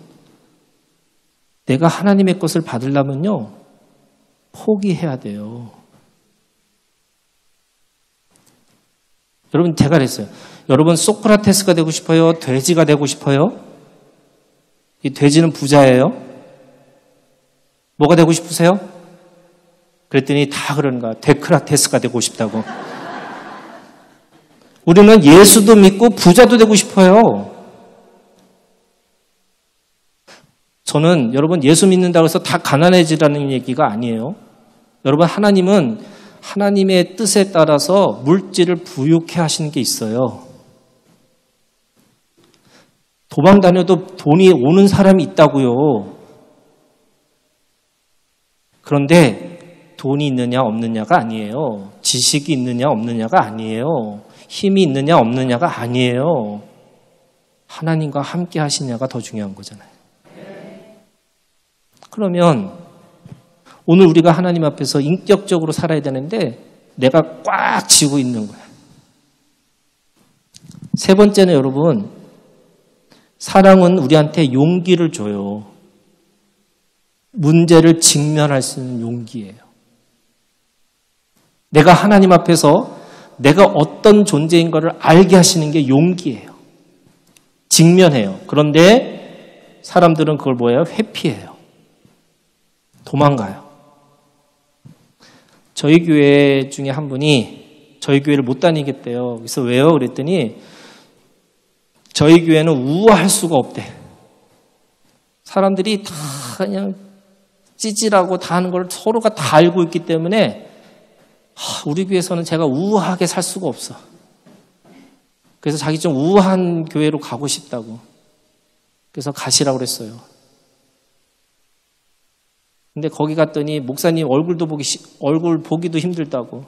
내가 하나님의 것을 받으려면요, 포기해야 돼요. 여러분, 제가 그랬어요. 여러분, 소크라테스가 되고 싶어요? 돼지가 되고 싶어요? 이 돼지는 부자예요? 뭐가 되고 싶으세요? 그랬더니 다 그러는 거야. 데크라테스가 되고 싶다고. 우리는 예수도 믿고 부자도 되고 싶어요. 저는 여러분 예수 믿는다고 해서 다 가난해지라는 얘기가 아니에요. 여러분 하나님은 하나님의 뜻에 따라서 물질을 부유케 하시는 게 있어요. 도망 다녀도 돈이 오는 사람이 있다고요. 그런데 돈이 있느냐 없느냐가 아니에요. 지식이 있느냐 없느냐가 아니에요. 힘이 있느냐 없느냐가 아니에요. 하나님과 함께 하시냐가 더 중요한 거잖아요. 그러면 오늘 우리가 하나님 앞에서 인격적으로 살아야 되는데 내가 꽉 쥐고 있는 거야. 세 번째는 여러분, 사랑은 우리한테 용기를 줘요. 문제를 직면할 수 있는 용기예요. 내가 하나님 앞에서 내가 어떤 존재인가를 알게 하시는 게 용기예요. 직면해요. 그런데 사람들은 그걸 뭐예요? 회피해요. 도망가요. 저희 교회 중에 한 분이 저희 교회를 못 다니겠대요. 그래서 왜요? 그랬더니 저희 교회는 우아할 수가 없대. 사람들이 다 그냥 찌질하고 다 하는 걸 서로가 다 알고 있기 때문에 우리 교회에서는 제가 우아하게 살 수가 없어. 그래서 자기 좀 우아한 교회로 가고 싶다고. 그래서 가시라고 그랬어요. 근데 거기 갔더니 목사님 얼굴 보기도 힘들다고.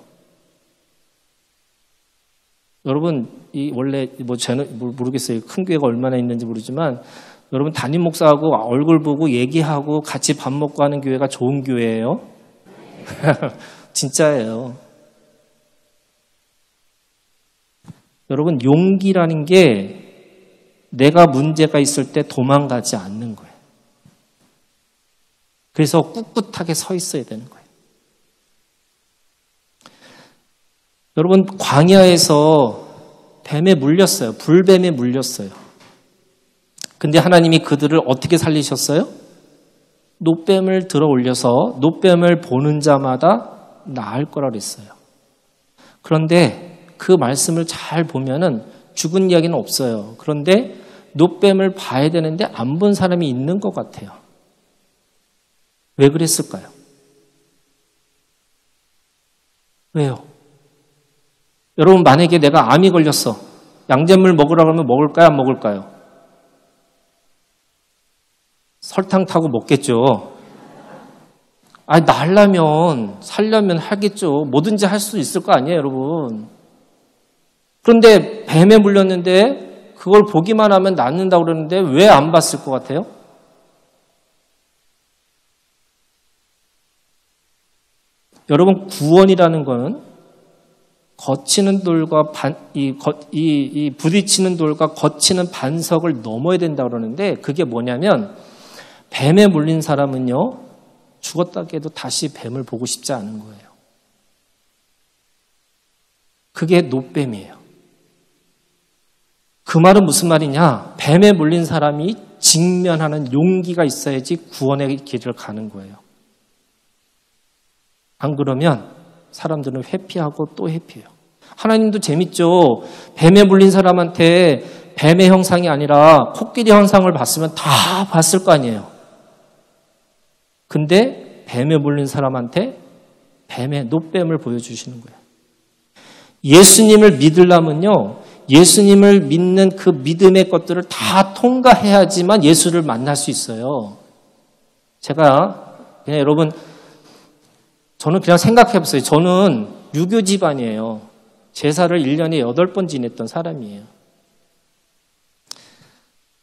여러분, 원래 저는 모르겠어요. 큰 교회가 얼마나 있는지 모르지만 여러분 담임 목사하고 얼굴 보고 얘기하고 같이 밥 먹고 하는 교회가 좋은 교회예요. 진짜예요. 여러분, 용기라는 게 내가 문제가 있을 때 도망가지 않는 거예요. 그래서 꿋꿋하게 서 있어야 되는 거예요. 여러분, 광야에서 뱀에 물렸어요. 불뱀에 물렸어요. 근데 하나님이 그들을 어떻게 살리셨어요? 놋뱀을 들어 올려서 놋뱀을 보는 자마다 나을 거라 그랬어요. 그런데 그 말씀을 잘 보면은 죽은 이야기는 없어요. 그런데 놋뱀을 봐야 되는데 안 본 사람이 있는 것 같아요. 왜 그랬을까요? 왜요? 여러분, 만약에 내가 암이 걸렸어. 양잿물 먹으라고 하면 먹을까요? 안 먹을까요? 설탕 타고 먹겠죠. 나려면, 살려면 하겠죠. 뭐든지 할 수 있을 거 아니에요, 여러분. 그런데 뱀에 물렸는데 그걸 보기만 하면 낫는다고 그러는데 왜 안 봤을 것 같아요? 여러분, 구원이라는 거는 거치는 돌과 부딪히는 돌과 거치는 반석을 넘어야 된다고 그러는데 그게 뭐냐면 뱀에 물린 사람은요, 죽었다 해도 다시 뱀을 보고 싶지 않은 거예요. 그게 놋뱀이에요. 그 말은 무슨 말이냐? 뱀에 물린 사람이 직면하는 용기가 있어야지 구원의 길을 가는 거예요. 안 그러면 사람들은 회피하고 또 회피해요. 하나님도 재밌죠. 뱀에 물린 사람한테 뱀의 형상이 아니라 코끼리 형상을 봤으면 다 봤을 거 아니에요. 근데 뱀에 물린 사람한테 뱀의 놋뱀을 보여주시는 거예요. 예수님을 믿으려면요, 예수님을 믿는 그 믿음의 것들을 다 통과해야지만 예수를 만날 수 있어요. 제가 그냥 여러분, 저는 그냥 생각해봤어요. 저는 유교 집안이에요. 제사를 1년에 8번 지냈던 사람이에요.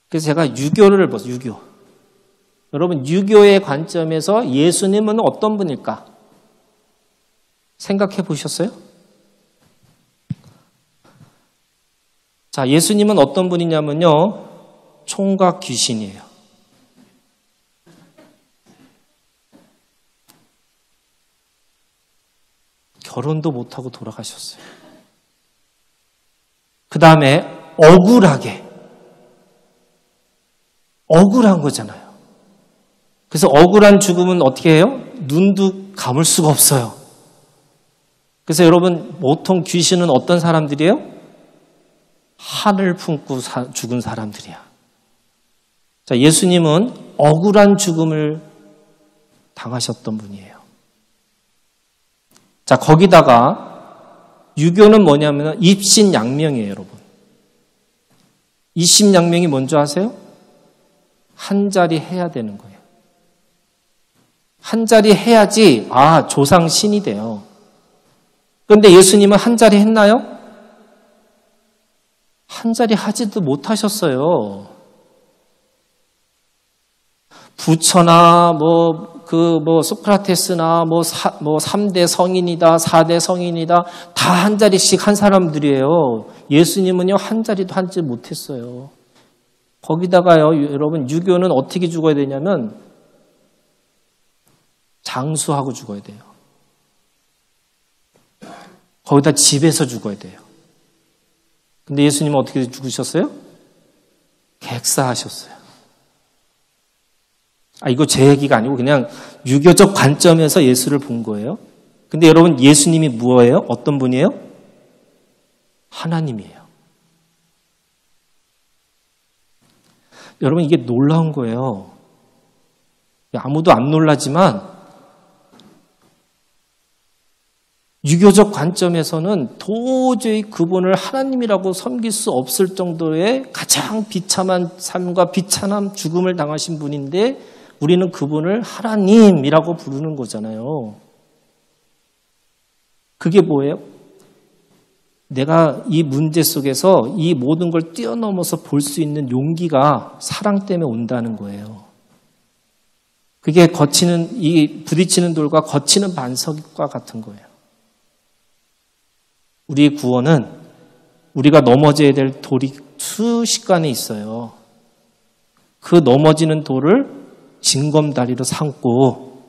그래서 제가 유교를 봤어요. 유교. 여러분, 유교의 관점에서 예수님은 어떤 분일까? 생각해 보셨어요? 자, 예수님은 어떤 분이냐면요. 총각 귀신이에요. 결혼도 못하고 돌아가셨어요. 그 다음에 억울한 거잖아요. 그래서 억울한 죽음은 어떻게 해요? 눈도 감을 수가 없어요. 그래서 여러분, 보통 귀신은 어떤 사람들이에요? 한을 품고 죽은 사람들이야. 자, 예수님은 억울한 죽음을 당하셨던 분이에요. 자, 거기다가 유교는 뭐냐면 입신양명이에요, 여러분. 입신양명이 뭔지 아세요? 한 자리 해야 되는 거예요. 한 자리 해야지 조상 신이 돼요. 그런데 예수님은 한 자리 했나요? 한 자리 하지도 못하셨어요. 부처나 소크라테스나 3대 성인이다, 4대 성인이다, 다 한 자리씩 한 사람들이에요. 예수님은요, 한 자리도 하지 못했어요. 거기다가요, 여러분, 유교는 어떻게 죽어야 되냐면, 장수하고 죽어야 돼요. 거기다 집에서 죽어야 돼요. 근데 예수님은 어떻게 죽으셨어요? 객사하셨어요. 이거 제 얘기가 아니고 그냥 유교적 관점에서 예수를 본 거예요. 근데 여러분, 예수님이 뭐예요? 어떤 분이에요? 하나님이에요. 여러분, 이게 놀라운 거예요. 아무도 안 놀라지만 유교적 관점에서는 도저히 그분을 하나님이라고 섬길 수 없을 정도의 가장 비참한 삶과 비참한 죽음을 당하신 분인데 우리는 그분을 하나님이라고 부르는 거잖아요. 그게 뭐예요? 내가 이 문제 속에서 이 모든 걸 뛰어넘어서 볼 수 있는 용기가 사랑 때문에 온다는 거예요. 그게 부딪히는 돌과 거치는 반석과 같은 거예요. 우리의 구원은 우리가 넘어져야 될 돌이 수십간에 있어요. 그 넘어지는 돌을 징검다리로 삼고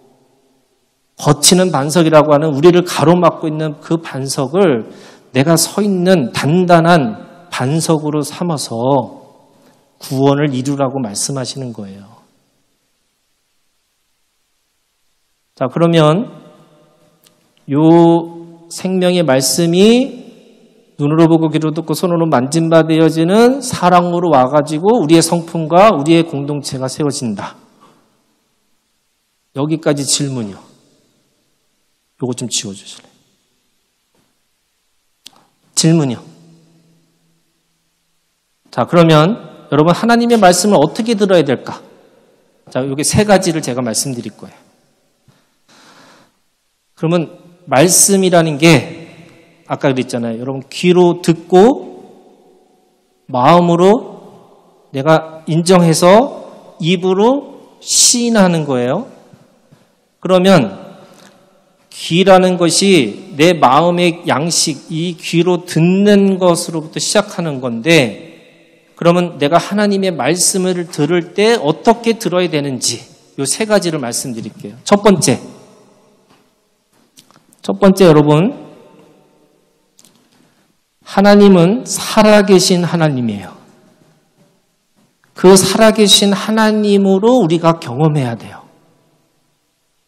거치는 반석이라고 하는 우리를 가로막고 있는 그 반석을 내가 서 있는 단단한 반석으로 삼아서 구원을 이루라고 말씀하시는 거예요. 자, 그러면 요 생명의 말씀이 눈으로 보고 귀로 듣고 손으로 만진 바 되어지는 사랑으로 와가지고 우리의 성품과 우리의 공동체가 세워진다. 여기까지 질문이요. 요거 좀 지워주실래요? 질문이요. 자, 그러면 여러분, 하나님의 말씀을 어떻게 들어야 될까? 자, 여기 세 가지를 제가 말씀드릴 거예요. 그러면 말씀이라는 게 아까 그랬잖아요. 여러분, 귀로 듣고 마음으로 내가 인정해서 입으로 시인하는 거예요. 그러면 귀라는 것이 내 마음의 양식, 이 귀로 듣는 것으로부터 시작하는 건데, 그러면 내가 하나님의 말씀을 들을 때 어떻게 들어야 되는지 이 세 가지를 말씀드릴게요. 첫 번째 여러분, 하나님은 살아계신 하나님이에요. 그 살아계신 하나님으로 우리가 경험해야 돼요.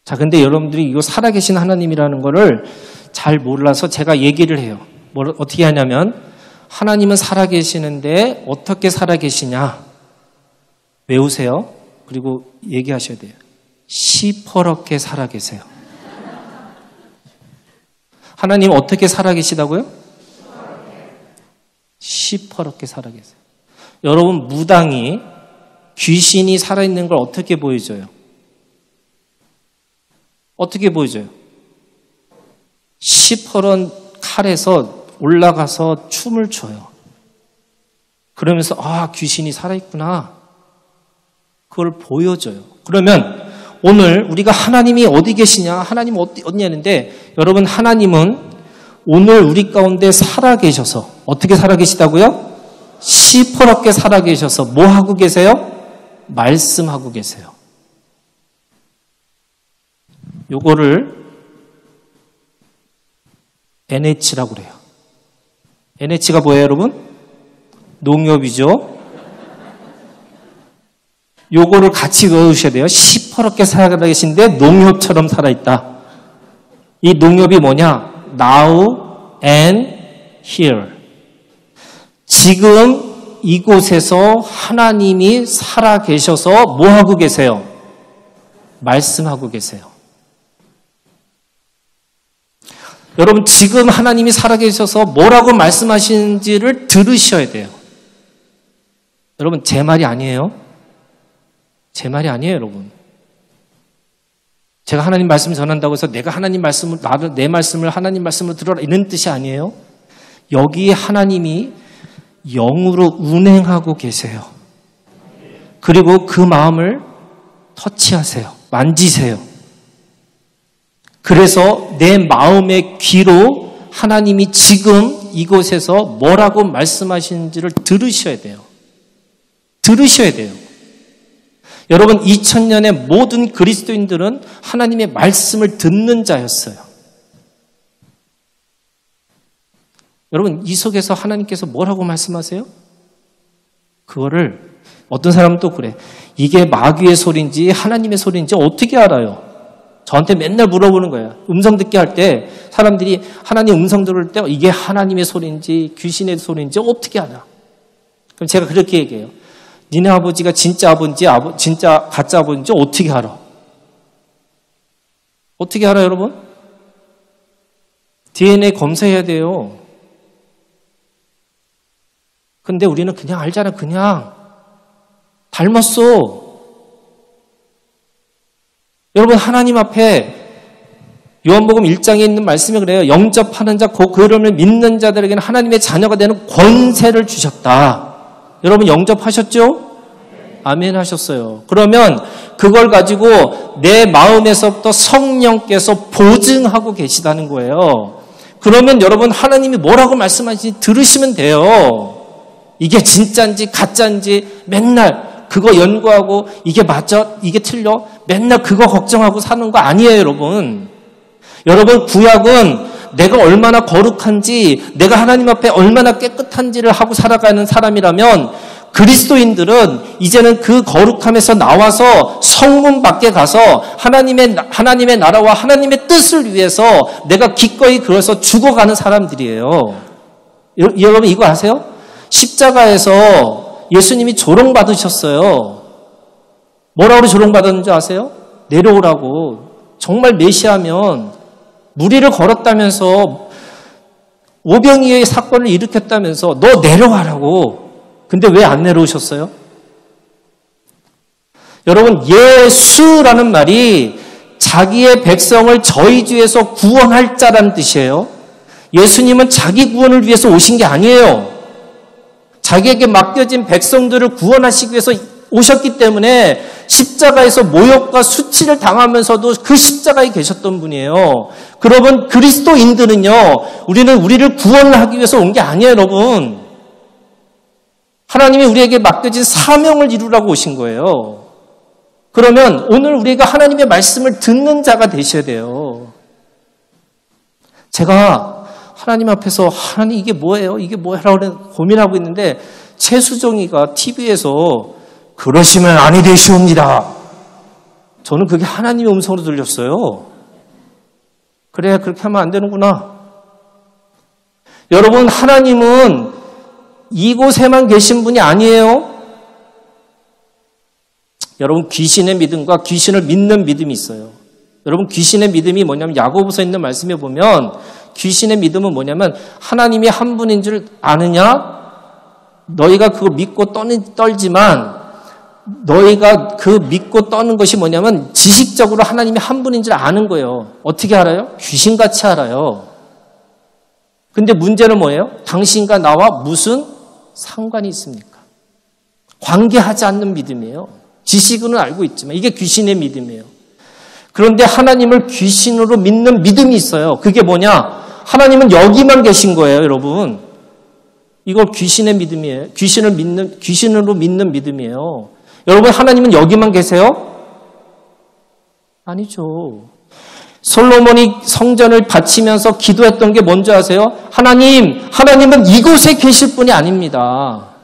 자, 근데 여러분들이 이 살아계신 하나님이라는 거를 잘 몰라서 제가 얘기를 해요. 어떻게 하냐면, 하나님은 살아계시는데 어떻게 살아계시냐? 외우세요. 그리고 얘기하셔야 돼요. 시퍼렇게 살아계세요. 하나님 어떻게 살아계시다고요? 시퍼렇게 살아계세요. 여러분, 무당이 귀신이 살아있는 걸 어떻게 보여줘요? 어떻게 보여줘요? 시퍼런 칼에서 올라가서 춤을 춰요. 그러면서 귀신이 살아있구나. 그걸 보여줘요. 그러면 오늘 우리가 하나님이 어디 계시냐, 하나님 어디냐 하는데 여러분 하나님은 오늘 우리 가운데 살아계셔서 어떻게 살아계시다고요? 시퍼렇게 살아계셔서 뭐 하고 계세요? 말씀하고 계세요. 요거를 NH라고 그래요. NH가 뭐예요, 여러분? 농협이죠. 요거를 같이 외우셔야 돼요. 시퍼렇게 살아계신데 농협처럼 살아있다. 이 농협이 뭐냐? Now and here. 지금 이곳에서 하나님이 살아계셔서 뭐 하고 계세요? 말씀하고 계세요. 여러분 지금 하나님이 살아계셔서 뭐라고 말씀하시는지를 들으셔야 돼요. 여러분 제 말이 아니에요. 제 말이 아니에요, 여러분. 제가 하나님 말씀을 전한다고 해서 내가 하나님 말씀을 내 말씀을 하나님 말씀으로 들어라 이런 뜻이 아니에요. 여기 하나님이 영으로 운행하고 계세요. 그리고 그 마음을 터치하세요. 만지세요. 그래서 내 마음의 귀로 하나님이 지금 이곳에서 뭐라고 말씀하시는지를 들으셔야 돼요. 들으셔야 돼요. 여러분 2000년의 모든 그리스도인들은 하나님의 말씀을 듣는 자였어요. 여러분 이 속에서 하나님께서 뭐라고 말씀하세요? 그거를 어떤 사람은 또 그래. 이게 마귀의 소리인지 하나님의 소리인지 어떻게 알아요? 저한테 맨날 물어보는 거예요. 음성 듣게 할 때 사람들이 하나님 음성 들을 때 이게 하나님의 소리인지 귀신의 소리인지 어떻게 알아? 그럼 제가 그렇게 얘기해요. 니네 아버지가 진짜 아버지인지 진짜 가짜 아버지인지 어떻게 알아? 어떻게 알아요, 여러분? DNA 검사해야 돼요. 근데 우리는 그냥 알잖아. 그냥 닮았어. 여러분 하나님 앞에 요한복음 1장에 있는 말씀이 그래요. 영접하는 자, 그 이름을 믿는 자들에게는 하나님의 자녀가 되는 권세를 주셨다. 여러분 영접하셨죠? 아멘 하셨어요. 그러면 그걸 가지고 내 마음에서부터 성령께서 보증하고 계시다는 거예요. 그러면 여러분 하나님이 뭐라고 말씀하시는지 들으시면 돼요. 이게 진짜인지 가짜인지 맨날 그거 연구하고 이게 맞아? 이게 틀려? 맨날 그거 걱정하고 사는 거 아니에요, 여러분. 여러분 구약은 내가 얼마나 거룩한지 내가 하나님 앞에 얼마나 깨끗한지를 하고 살아가는 사람이라면 그리스도인들은 이제는 그 거룩함에서 나와서 성문 밖에 가서 하나님의 나라와 하나님의 뜻을 위해서 내가 기꺼이 그래서 죽어가는 사람들이에요. 여러분 이거 아세요? 십자가에서 예수님이 조롱받으셨어요. 뭐라고 조롱받았는지 아세요? 내려오라고. 정말 메시아면 무리를 걸었다면서 오병이어의 사건을 일으켰다면서 너 내려와라고. 근데 왜 안 내려오셨어요? 여러분 예수라는 말이 자기의 백성을 저희 주에서 구원할 자라는 뜻이에요. 예수님은 자기 구원을 위해서 오신 게 아니에요. 자기에게 맡겨진 백성들을 구원하시기 위해서 오셨기 때문에 십자가에서 모욕과 수치를 당하면서도 그 십자가에 계셨던 분이에요. 그러면 그리스도인들은요, 우리는 우리를 구원하기 위해서 온 게 아니에요, 여러분. 하나님이 우리에게 맡겨진 사명을 이루라고 오신 거예요. 그러면 오늘 우리가 하나님의 말씀을 듣는 자가 되셔야 돼요. 제가 하나님 앞에서 하나님 이게 뭐예요? 이게 뭐라고 고민하고 있는데 최수정이가 TV에서 그러시면 아니 되시옵니다. 저는 그게 하나님의 음성으로 들렸어요. 그래 그렇게 하면 안 되는구나. 여러분 하나님은 이곳에만 계신 분이 아니에요. 여러분 귀신의 믿음과 귀신을 믿는 믿음이 있어요. 여러분 귀신의 믿음이 뭐냐면 야고보서에 있는 말씀에 보면 귀신의 믿음은 뭐냐면 하나님이 한 분인 줄 아느냐? 너희가 그거 믿고 떨지만 너희가 그 믿고 떠는 것이 뭐냐면 지식적으로 하나님이 한 분인 줄 아는 거예요. 어떻게 알아요? 귀신같이 알아요. 근데 문제는 뭐예요? 당신과 나와 무슨 상관이 있습니까? 관계하지 않는 믿음이에요. 지식은 알고 있지만 이게 귀신의 믿음이에요. 그런데 하나님을 귀신으로 믿는 믿음이 있어요. 그게 뭐냐? 하나님은 여기만 계신 거예요, 여러분. 이걸 귀신의 믿음이에요. 귀신으로 믿는 믿음이에요. 여러분, 하나님은 여기만 계세요? 아니죠. 솔로몬이 성전을 바치면서 기도했던 게 뭔지 아세요? 하나님은 이곳에 계실 분이 아닙니다.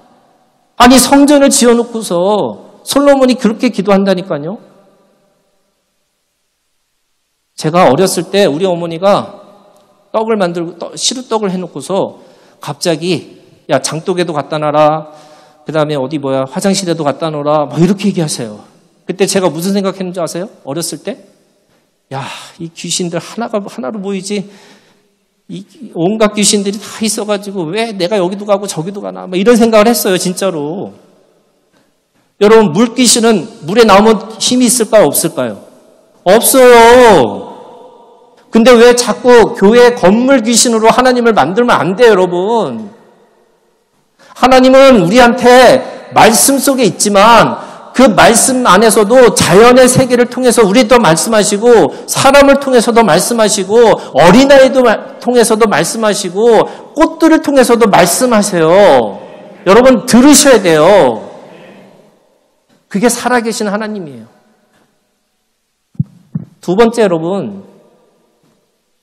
아니, 성전을 지어놓고서 솔로몬이 그렇게 기도한다니까요. 제가 어렸을 때 우리 어머니가 떡을 만들고 시루떡을 해놓고서 갑자기 야, 장독에도 갖다 놔라. 그 다음에 화장실에도 갖다 놓으라. 뭐 이렇게 얘기하세요. 그때 제가 무슨 생각했는지 아세요? 어렸을 때? 야, 이 귀신들 하나로 보이지. 이 온갖 귀신들이 다 있어가지고 왜 내가 여기도 가고 저기도 가나. 뭐 이런 생각을 했어요, 진짜로. 여러분, 물귀신은 물에 나오면 힘이 있을까요? 없을까요? 없어요. 근데 왜 자꾸 교회 건물 귀신으로 하나님을 만들면 안 돼요, 여러분? 하나님은 우리한테 말씀 속에 있지만 그 말씀 안에서도 자연의 세계를 통해서 우리도 말씀하시고 사람을 통해서도 말씀하시고 어린아이도 통해서도 말씀하시고 꽃들을 통해서도 말씀하세요. 여러분 들으셔야 돼요. 그게 살아계신 하나님이에요. 두 번째 여러분,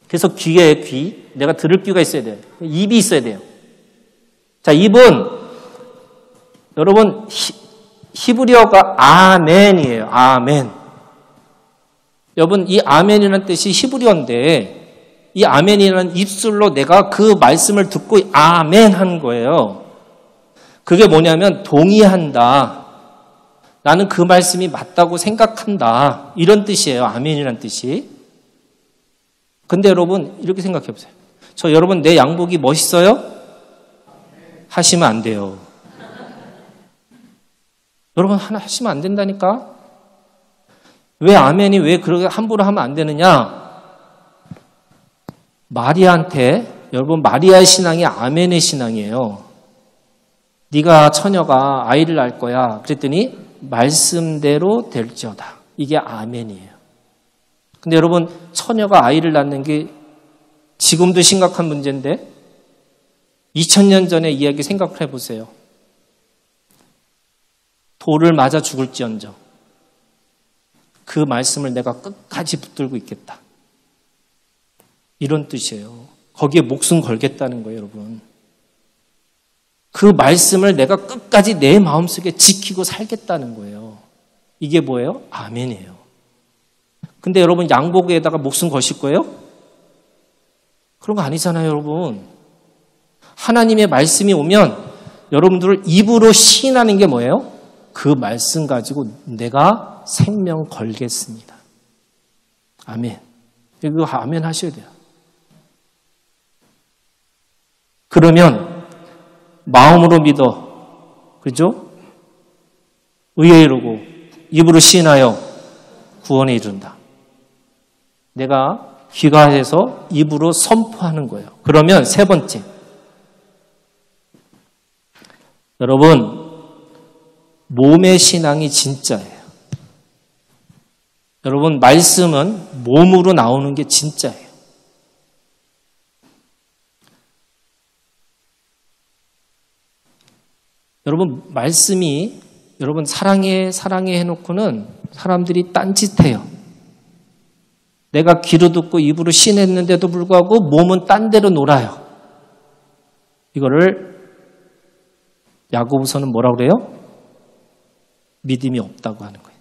그래서 귀에 귀, 내가 들을 귀가 있어야 돼요. 입이 있어야 돼요. 자, 입은 여러분 히브리어가 아멘이에요. 아멘. 여러분 이 아멘이라는 뜻이 히브리어인데 이 아멘이라는 입술로 내가 그 말씀을 듣고 아멘 하는 거예요. 그게 뭐냐면 동의한다. 나는 그 말씀이 맞다고 생각한다. 이런 뜻이에요. 아멘이라는 뜻이. 근데 여러분 이렇게 생각해 보세요. 여러분 내 양복이 멋있어요? 하시면 안 돼요. 여러분 하나 하시면 안 된다니까? 왜 아멘이 왜 그렇게 함부로 하면 안 되느냐? 마리아한테 여러분 마리아의 신앙이 아멘의 신앙이에요. 네가 처녀가 아이를 낳을 거야. 그랬더니 말씀대로 될지어다. 이게 아멘이에요. 근데 여러분 처녀가 아이를 낳는 게 지금도 심각한 문제인데 2000년 전의 이야기 생각을 해보세요. 돌을 맞아 죽을지언정 그 말씀을 내가 끝까지 붙들고 있겠다. 이런 뜻이에요. 거기에 목숨 걸겠다는 거예요, 여러분. 그 말씀을 내가 끝까지 내 마음속에 지키고 살겠다는 거예요. 이게 뭐예요? 아멘이에요. 근데 여러분 양복에다가 목숨 거실 거예요? 그런 거 아니잖아요, 여러분. 하나님의 말씀이 오면 여러분들 입으로 시인하는 게 뭐예요? 그 말씀 가지고 내가 생명 걸겠습니다. 아멘. 이거 아멘 하셔야 돼요. 그러면 마음으로 믿어. 그죠? 의에 이르고 입으로 시인하여 구원에 이른다. 내가 귀가해서 입으로 선포하는 거예요. 그러면 세 번째. 여러분, 몸의 신앙이 진짜예요. 여러분, 말씀은 몸으로 나오는 게 진짜예요. 여러분, 말씀이 여러분 사랑해 해놓고는 사람들이 딴짓해요. 내가 귀로 듣고 입으로 신했는데도 불구하고 몸은 딴 데로 놀아요. 이거를 야고보서는 뭐라고 그래요? 믿음이 없다고 하는 거예요.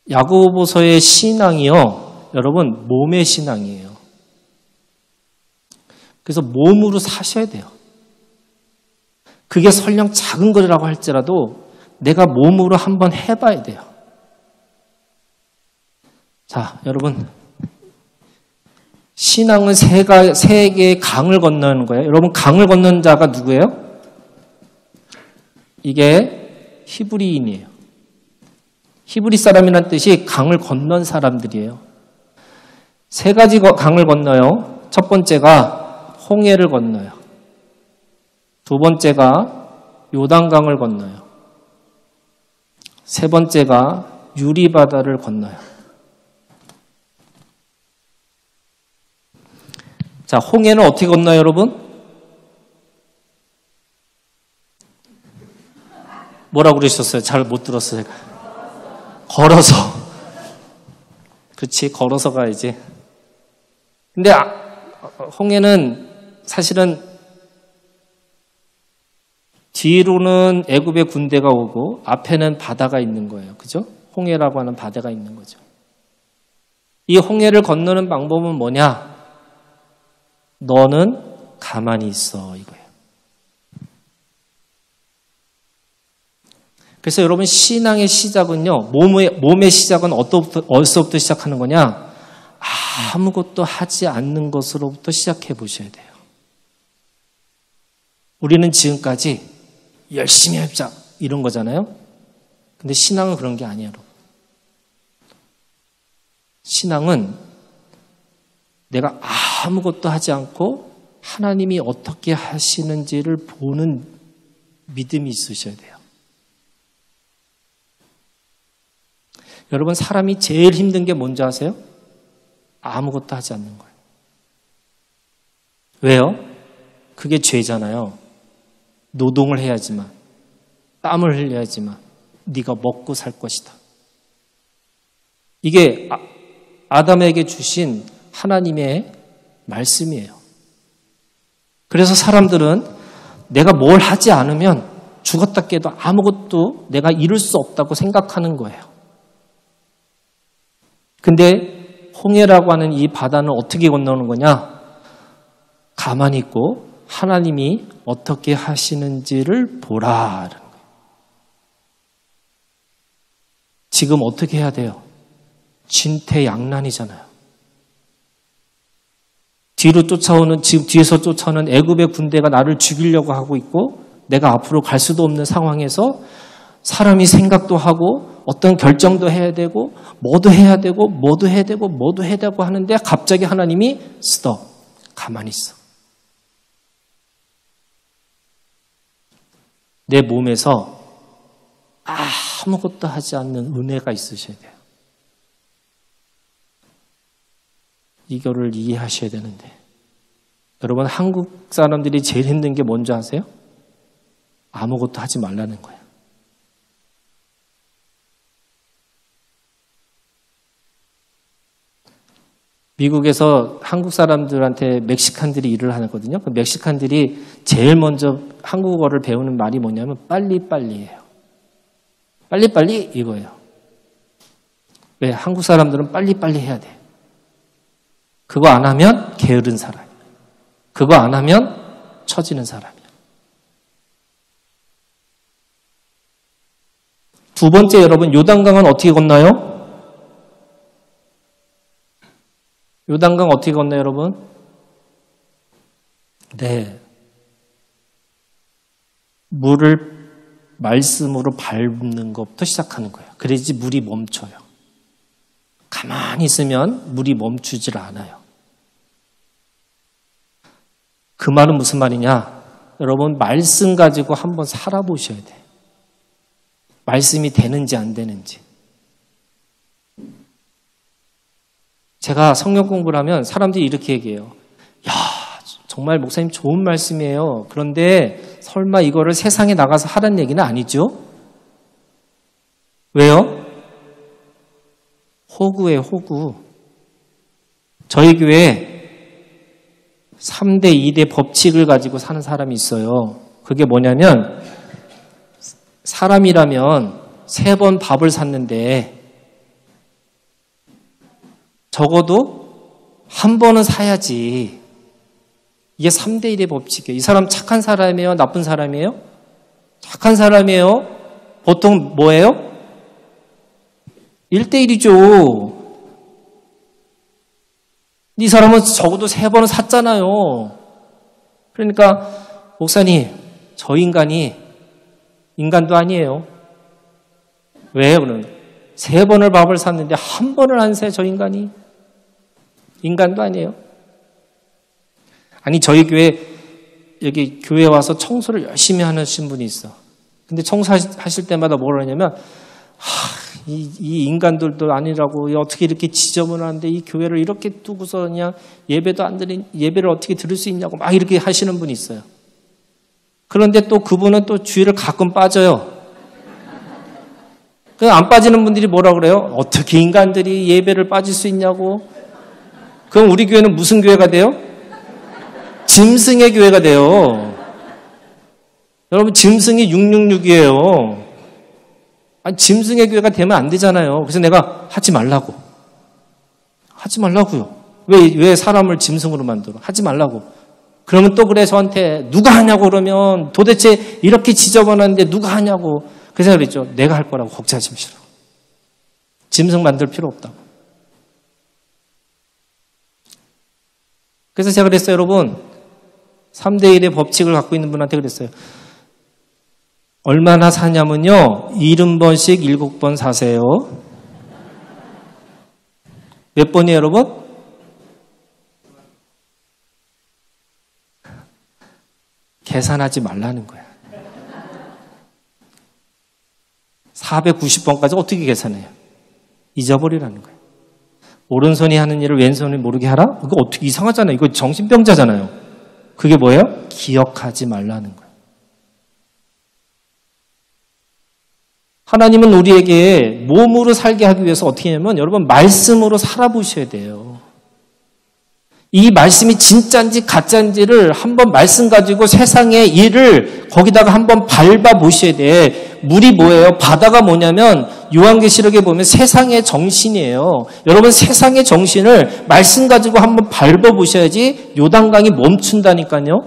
야고보서의 신앙이요, 여러분 몸의 신앙이에요. 그래서 몸으로 사셔야 돼요. 그게 설령 작은 거라고 할지라도 내가 몸으로 한번 해봐야 돼요. 자, 여러분, 신앙은 세 개의 강을 건너는 거예요. 여러분, 강을 건넌 자가 누구예요? 이게 히브리인이에요. 히브리 사람이란 뜻이 강을 건넌 사람들이에요. 세 가지 강을 건너요. 첫 번째가 홍해를 건너요. 두 번째가 요단강을 건너요. 세 번째가 유리바다를 건너요. 자, 홍해는 어떻게 건너요, 여러분? 뭐라고 그러셨어요? 잘 못 들었어요, 제가. 걸어서. 그렇지, 걸어서 가야지. 근데 홍해는 사실은 뒤로는 애굽의 군대가 오고 앞에는 바다가 있는 거예요. 그죠? 홍해라고 하는 바다가 있는 거죠. 이 홍해를 건너는 방법은 뭐냐? 너는 가만히 있어, 이거예요. 그래서 여러분, 신앙의 시작은요, 몸의 시작은 어디서부터 시작하는 거냐? 아무것도 하지 않는 것으로부터 시작해 보셔야 돼요. 우리는 지금까지 열심히 해보자 이런 거잖아요. 근데 신앙은 그런 게 아니에요, 여러분. 신앙은 내가 아무것도 하지 않고 하나님이 어떻게 하시는지를 보는 믿음이 있으셔야 돼요. 여러분, 사람이 제일 힘든 게 뭔지 아세요? 아무것도 하지 않는 거예요. 왜요? 그게 죄잖아요. 노동을 해야지만, 땀을 흘려야지만 네가 먹고 살 것이다. 이게 아담에게 주신 하나님의 말씀이에요. 그래서 사람들은 내가 뭘 하지 않으면 죽었다 깨도 아무것도 내가 이룰 수 없다고 생각하는 거예요. 근데 홍해라고 하는 이 바다는 어떻게 건너는 거냐? 가만히 있고 하나님이 어떻게 하시는지를 보라. 지금 어떻게 해야 돼요? 진퇴양난이잖아요. 지금 뒤에서 쫓아오는 애굽의 군대가 나를 죽이려고 하고 있고 내가 앞으로 갈 수도 없는 상황에서 사람이 생각도 하고 어떤 결정도 해야 되고 뭐도 해야 되고 뭐도 해야 되고 뭐도 해야 되고 하는데 갑자기 하나님이 스톱, 가만히 있어. 내 몸에서 아무것도 하지 않는 은혜가 있으셔야 돼요. 이거를 이해하셔야 되는데 여러분, 한국 사람들이 제일 힘든 게 뭔지 아세요? 아무것도 하지 말라는 거예요. 미국에서 한국 사람들한테 멕시칸들이 일을 하거든요. 그 멕시칸들이 제일 먼저 한국어를 배우는 말이 뭐냐면 빨리빨리예요. 빨리빨리 이거예요. 왜? 한국 사람들은 빨리빨리 해야 돼. 그거 안 하면 게으른 사람. 그거 안 하면 처지는 사람이야. 두 번째, 여러분, 요단강은 어떻게 건너요? 요단강 어떻게 건너요, 여러분? 네. 물을 말씀으로 밟는 것부터 시작하는 거예요. 그래야지 물이 멈춰요. 가만히 있으면 물이 멈추질 않아요. 그 말은 무슨 말이냐? 여러분, 말씀 가지고 한번 살아보셔야 돼. 말씀이 되는지 안 되는지. 제가 성경 공부를 하면 사람들이 이렇게 얘기해요. 야, 정말 목사님 좋은 말씀이에요. 그런데 설마 이거를 세상에 나가서 하라는 얘기는 아니죠? 왜요? 호구예요, 호구. 저희 교회에 3대 2대 법칙을 가지고 사는 사람이 있어요. 그게 뭐냐면 사람이라면 3번 밥을 샀는데 적어도 한 번은 사야지. 이게 3대 1의 법칙이에요. 이 사람 착한 사람이에요? 나쁜 사람이에요? 착한 사람이에요? 보통 뭐예요? 1대 1이죠. 이 사람은 적어도 3번은 샀잖아요. 그러니까 목사님, 저 인간이 인간도 아니에요. 왜요? 그러면 3번을 밥을 샀는데 한 번을 안 새, 저 인간이. 인간도 아니에요. 아니, 저희 여기 교회 와서 청소를 열심히 하시는 분이 있어. 근데 청소하실 때마다 뭐라 하냐면, 이 인간들도 아니라고 어떻게 이렇게 지저분한데 이 교회를 이렇게 두고서 그냥 예배를 어떻게 들을 수 있냐고 막 이렇게 하시는 분이 있어요. 그런데 또 그분은 또 주일을 가끔 빠져요. 안 빠지는 분들이 뭐라 그래요? 어떻게 인간들이 예배를 빠질 수 있냐고. 그럼 우리 교회는 무슨 교회가 돼요? 짐승의 교회가 돼요. 여러분 짐승이 666이에요. 아니, 짐승의 교회가 되면 안 되잖아요. 그래서 내가 하지 말라고. 하지 말라고요. 왜 사람을 짐승으로 만들어? 하지 말라고. 그러면 또 그래 저한테 누가 하냐고 그러면 도대체 이렇게 지저분한데 누가 하냐고. 그래서 그랬죠. 내가 할 거라고 걱정하지 마시라고. 짐승 만들 필요 없다고. 그래서 제가 그랬어요. 여러분 3대1의 법칙을 갖고 있는 분한테 그랬어요. 얼마나 사냐면요. 70번씩 7번 사세요. 몇 번이에요, 여러분? 계산하지 말라는 거야. 490번까지 어떻게 계산해요? 잊어버리라는 거예요. 오른손이 하는 일을 왼손이 모르게 하라? 이거 어떻게 이상하잖아요. 이거 정신병자잖아요. 그게 뭐예요? 기억하지 말라는 거예요. 하나님은 우리에게 몸으로 살게 하기 위해서 어떻게 하냐면 여러분 말씀으로 살아보셔야 돼요. 이 말씀이 진짜인지 가짜인지를 한번 말씀 가지고 세상의 일을 거기다가 한번 밟아 보셔야 돼. 물이 뭐예요? 바다가 뭐냐면 요한계시록에 보면 세상의 정신이에요. 여러분 세상의 정신을 말씀 가지고 한번 밟아 보셔야지 요단강이 멈춘다니까요.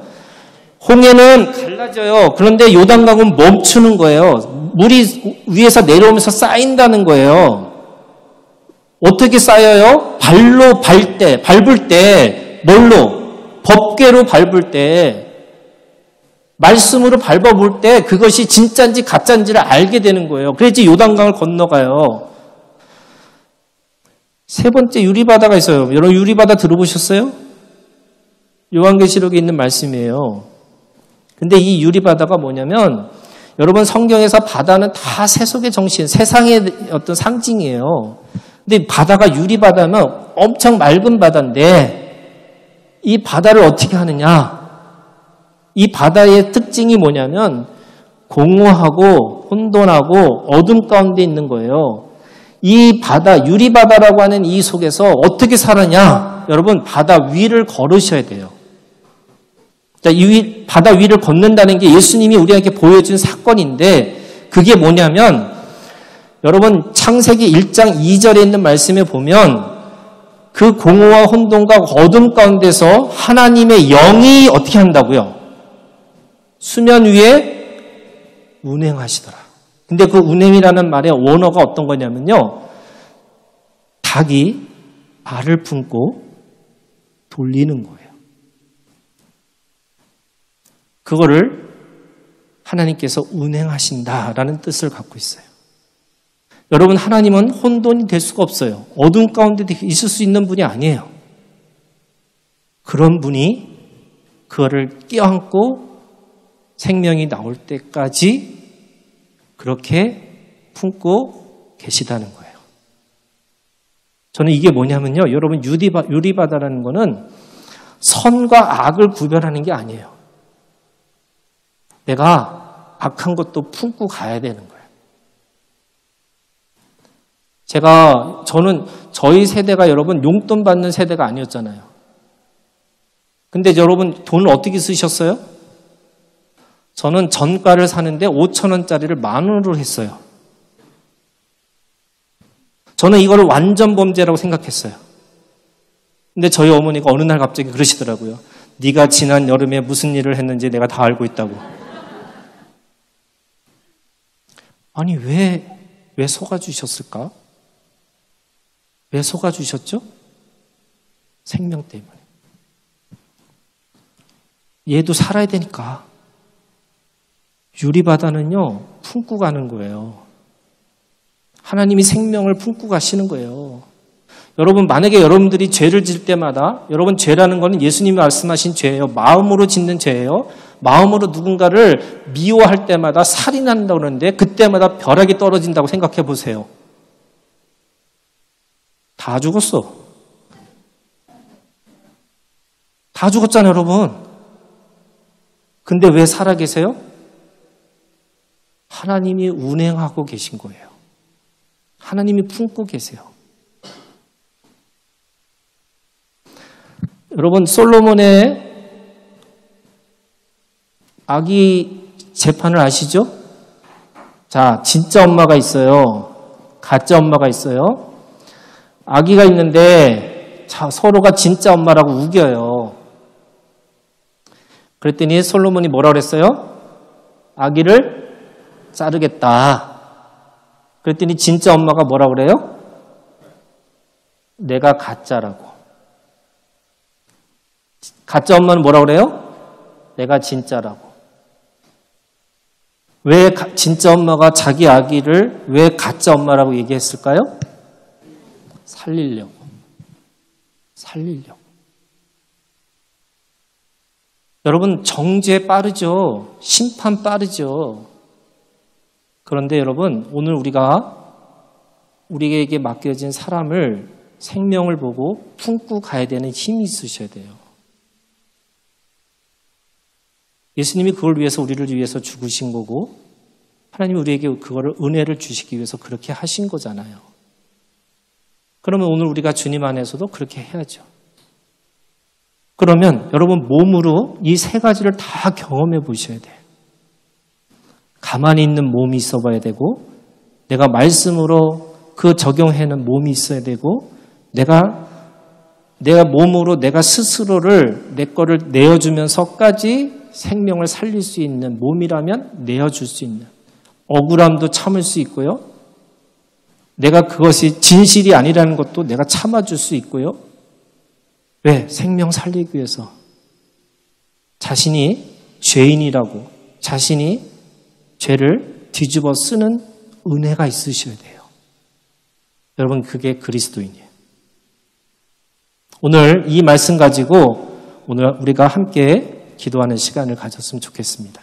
홍해는 갈라져요. 그런데 요단강은 멈추는 거예요. 물이 위에서 내려오면서 쌓인다는 거예요. 어떻게 쌓여요? 발로 밟을 때, 뭘로? 법궤로 밟을 때, 말씀으로 밟아볼 때 그것이 진짜인지 가짜인지를 알게 되는 거예요. 그래야지 요단강을 건너가요. 세 번째 유리바다가 있어요. 여러분 유리바다 들어보셨어요? 요한계시록에 있는 말씀이에요. 근데 이 유리바다가 뭐냐면 여러분 성경에서 바다는 다 세속의 정신, 세상의 어떤 상징이에요. 근데 바다가 유리바다면 엄청 맑은 바다인데 이 바다를 어떻게 하느냐? 이 바다의 특징이 뭐냐면 공허하고 혼돈하고 어둠 가운데 있는 거예요. 이 바다, 유리바다라고 하는 이 속에서 어떻게 살았냐? 여러분 바다 위를 걸으셔야 돼요. 자, 이 바다 위를 걷는다는 게 예수님이 우리에게 보여준 사건인데 그게 뭐냐면 여러분 창세기 1장 2절에 있는 말씀에 보면 그 공허와 혼돈과 어둠 가운데서 하나님의 영이 어떻게 한다고요? 수면 위에 운행하시더라. 근데 그 운행이라는 말의 원어가 어떤 거냐면요. 닭이 알을 품고 돌리는 거예요. 그거를 하나님께서 운행하신다라는 뜻을 갖고 있어요. 여러분 하나님은 혼돈이 될 수가 없어요. 어둠 가운데 있을 수 있는 분이 아니에요. 그런 분이 그거를 껴안고 생명이 나올 때까지 그렇게 품고 계시다는 거예요. 저는 이게 뭐냐면요. 여러분 유리바다라는 거는 선과 악을 구별하는 게 아니에요. 내가 악한 것도 품고 가야 되는 거예요. 저희 세대가 여러분 용돈 받는 세대가 아니었잖아요. 근데 여러분 돈을 어떻게 쓰셨어요? 저는 전과를 사는데 5,000원짜리를 10,000원으로 했어요. 저는 이거를 완전 범죄라고 생각했어요. 근데 저희 어머니가 어느 날 갑자기 그러시더라고요. 네가 지난 여름에 무슨 일을 했는지 내가 다 알고 있다고. 아니 왜 속아주셨을까? 왜 속아주셨죠? 생명 때문에. 얘도 살아야 되니까. 유리바다는요, 품고 가는 거예요. 하나님이 생명을 품고 가시는 거예요. 여러분, 만약에 여러분들이 죄를 질 때마다, 여러분 죄라는 거는 예수님이 말씀하신 죄예요. 마음으로 짓는 죄예요. 마음으로 누군가를 미워할 때마다 살이 난다고 그러는데 그때마다 벼락이 떨어진다고 생각해 보세요. 다 죽었어. 다 죽었잖아요, 여러분. 근데 왜 살아계세요? 하나님이 운행하고 계신 거예요. 하나님이 품고 계세요. 여러분, 솔로몬의 아기 재판을 아시죠? 자, 진짜 엄마가 있어요. 가짜 엄마가 있어요. 아기가 있는데 서로가 진짜 엄마라고 우겨요. 그랬더니 솔로몬이 뭐라 그랬어요? 아기를 자르겠다. 그랬더니 진짜 엄마가 뭐라 그래요? 내가 가짜라고. 가짜 엄마는 뭐라 그래요? 내가 진짜라고. 왜 진짜 엄마가 자기 아기를 왜 가짜 엄마라고 얘기했을까요? 살리려고. 여러분, 정죄 빠르죠. 심판 빠르죠. 그런데 여러분, 오늘 우리에게 맡겨진 사람을 생명을 보고 품고 가야 되는 힘이 있으셔야 돼요. 예수님이 그걸 위해서 우리를 위해서 죽으신 거고 하나님이 우리에게 그거를 은혜를 주시기 위해서 그렇게 하신 거잖아요. 그러면 오늘 우리가 주님 안에서도 그렇게 해야죠. 그러면 여러분 몸으로 이 세 가지를 다 경험해 보셔야 돼요. 가만히 있는 몸이 있어 봐야 되고 내가 말씀으로 그 적용하는 몸이 있어야 되고 내가 몸으로 내가 스스로를 내 거를 내어주면서까지 생명을 살릴 수 있는 몸이라면 내어줄 수 있는 억울함도 참을 수 있고요. 내가 그것이 진실이 아니라는 것도 내가 참아줄 수 있고요. 왜? 생명 살리기 위해서. 자신이 죄인이라고 자신이 죄를 뒤집어 쓰는 은혜가 있으셔야 돼요. 여러분 그게 그리스도인이에요. 오늘 이 말씀 가지고 오늘 우리가 함께 기도하는 시간을 가졌으면 좋겠습니다.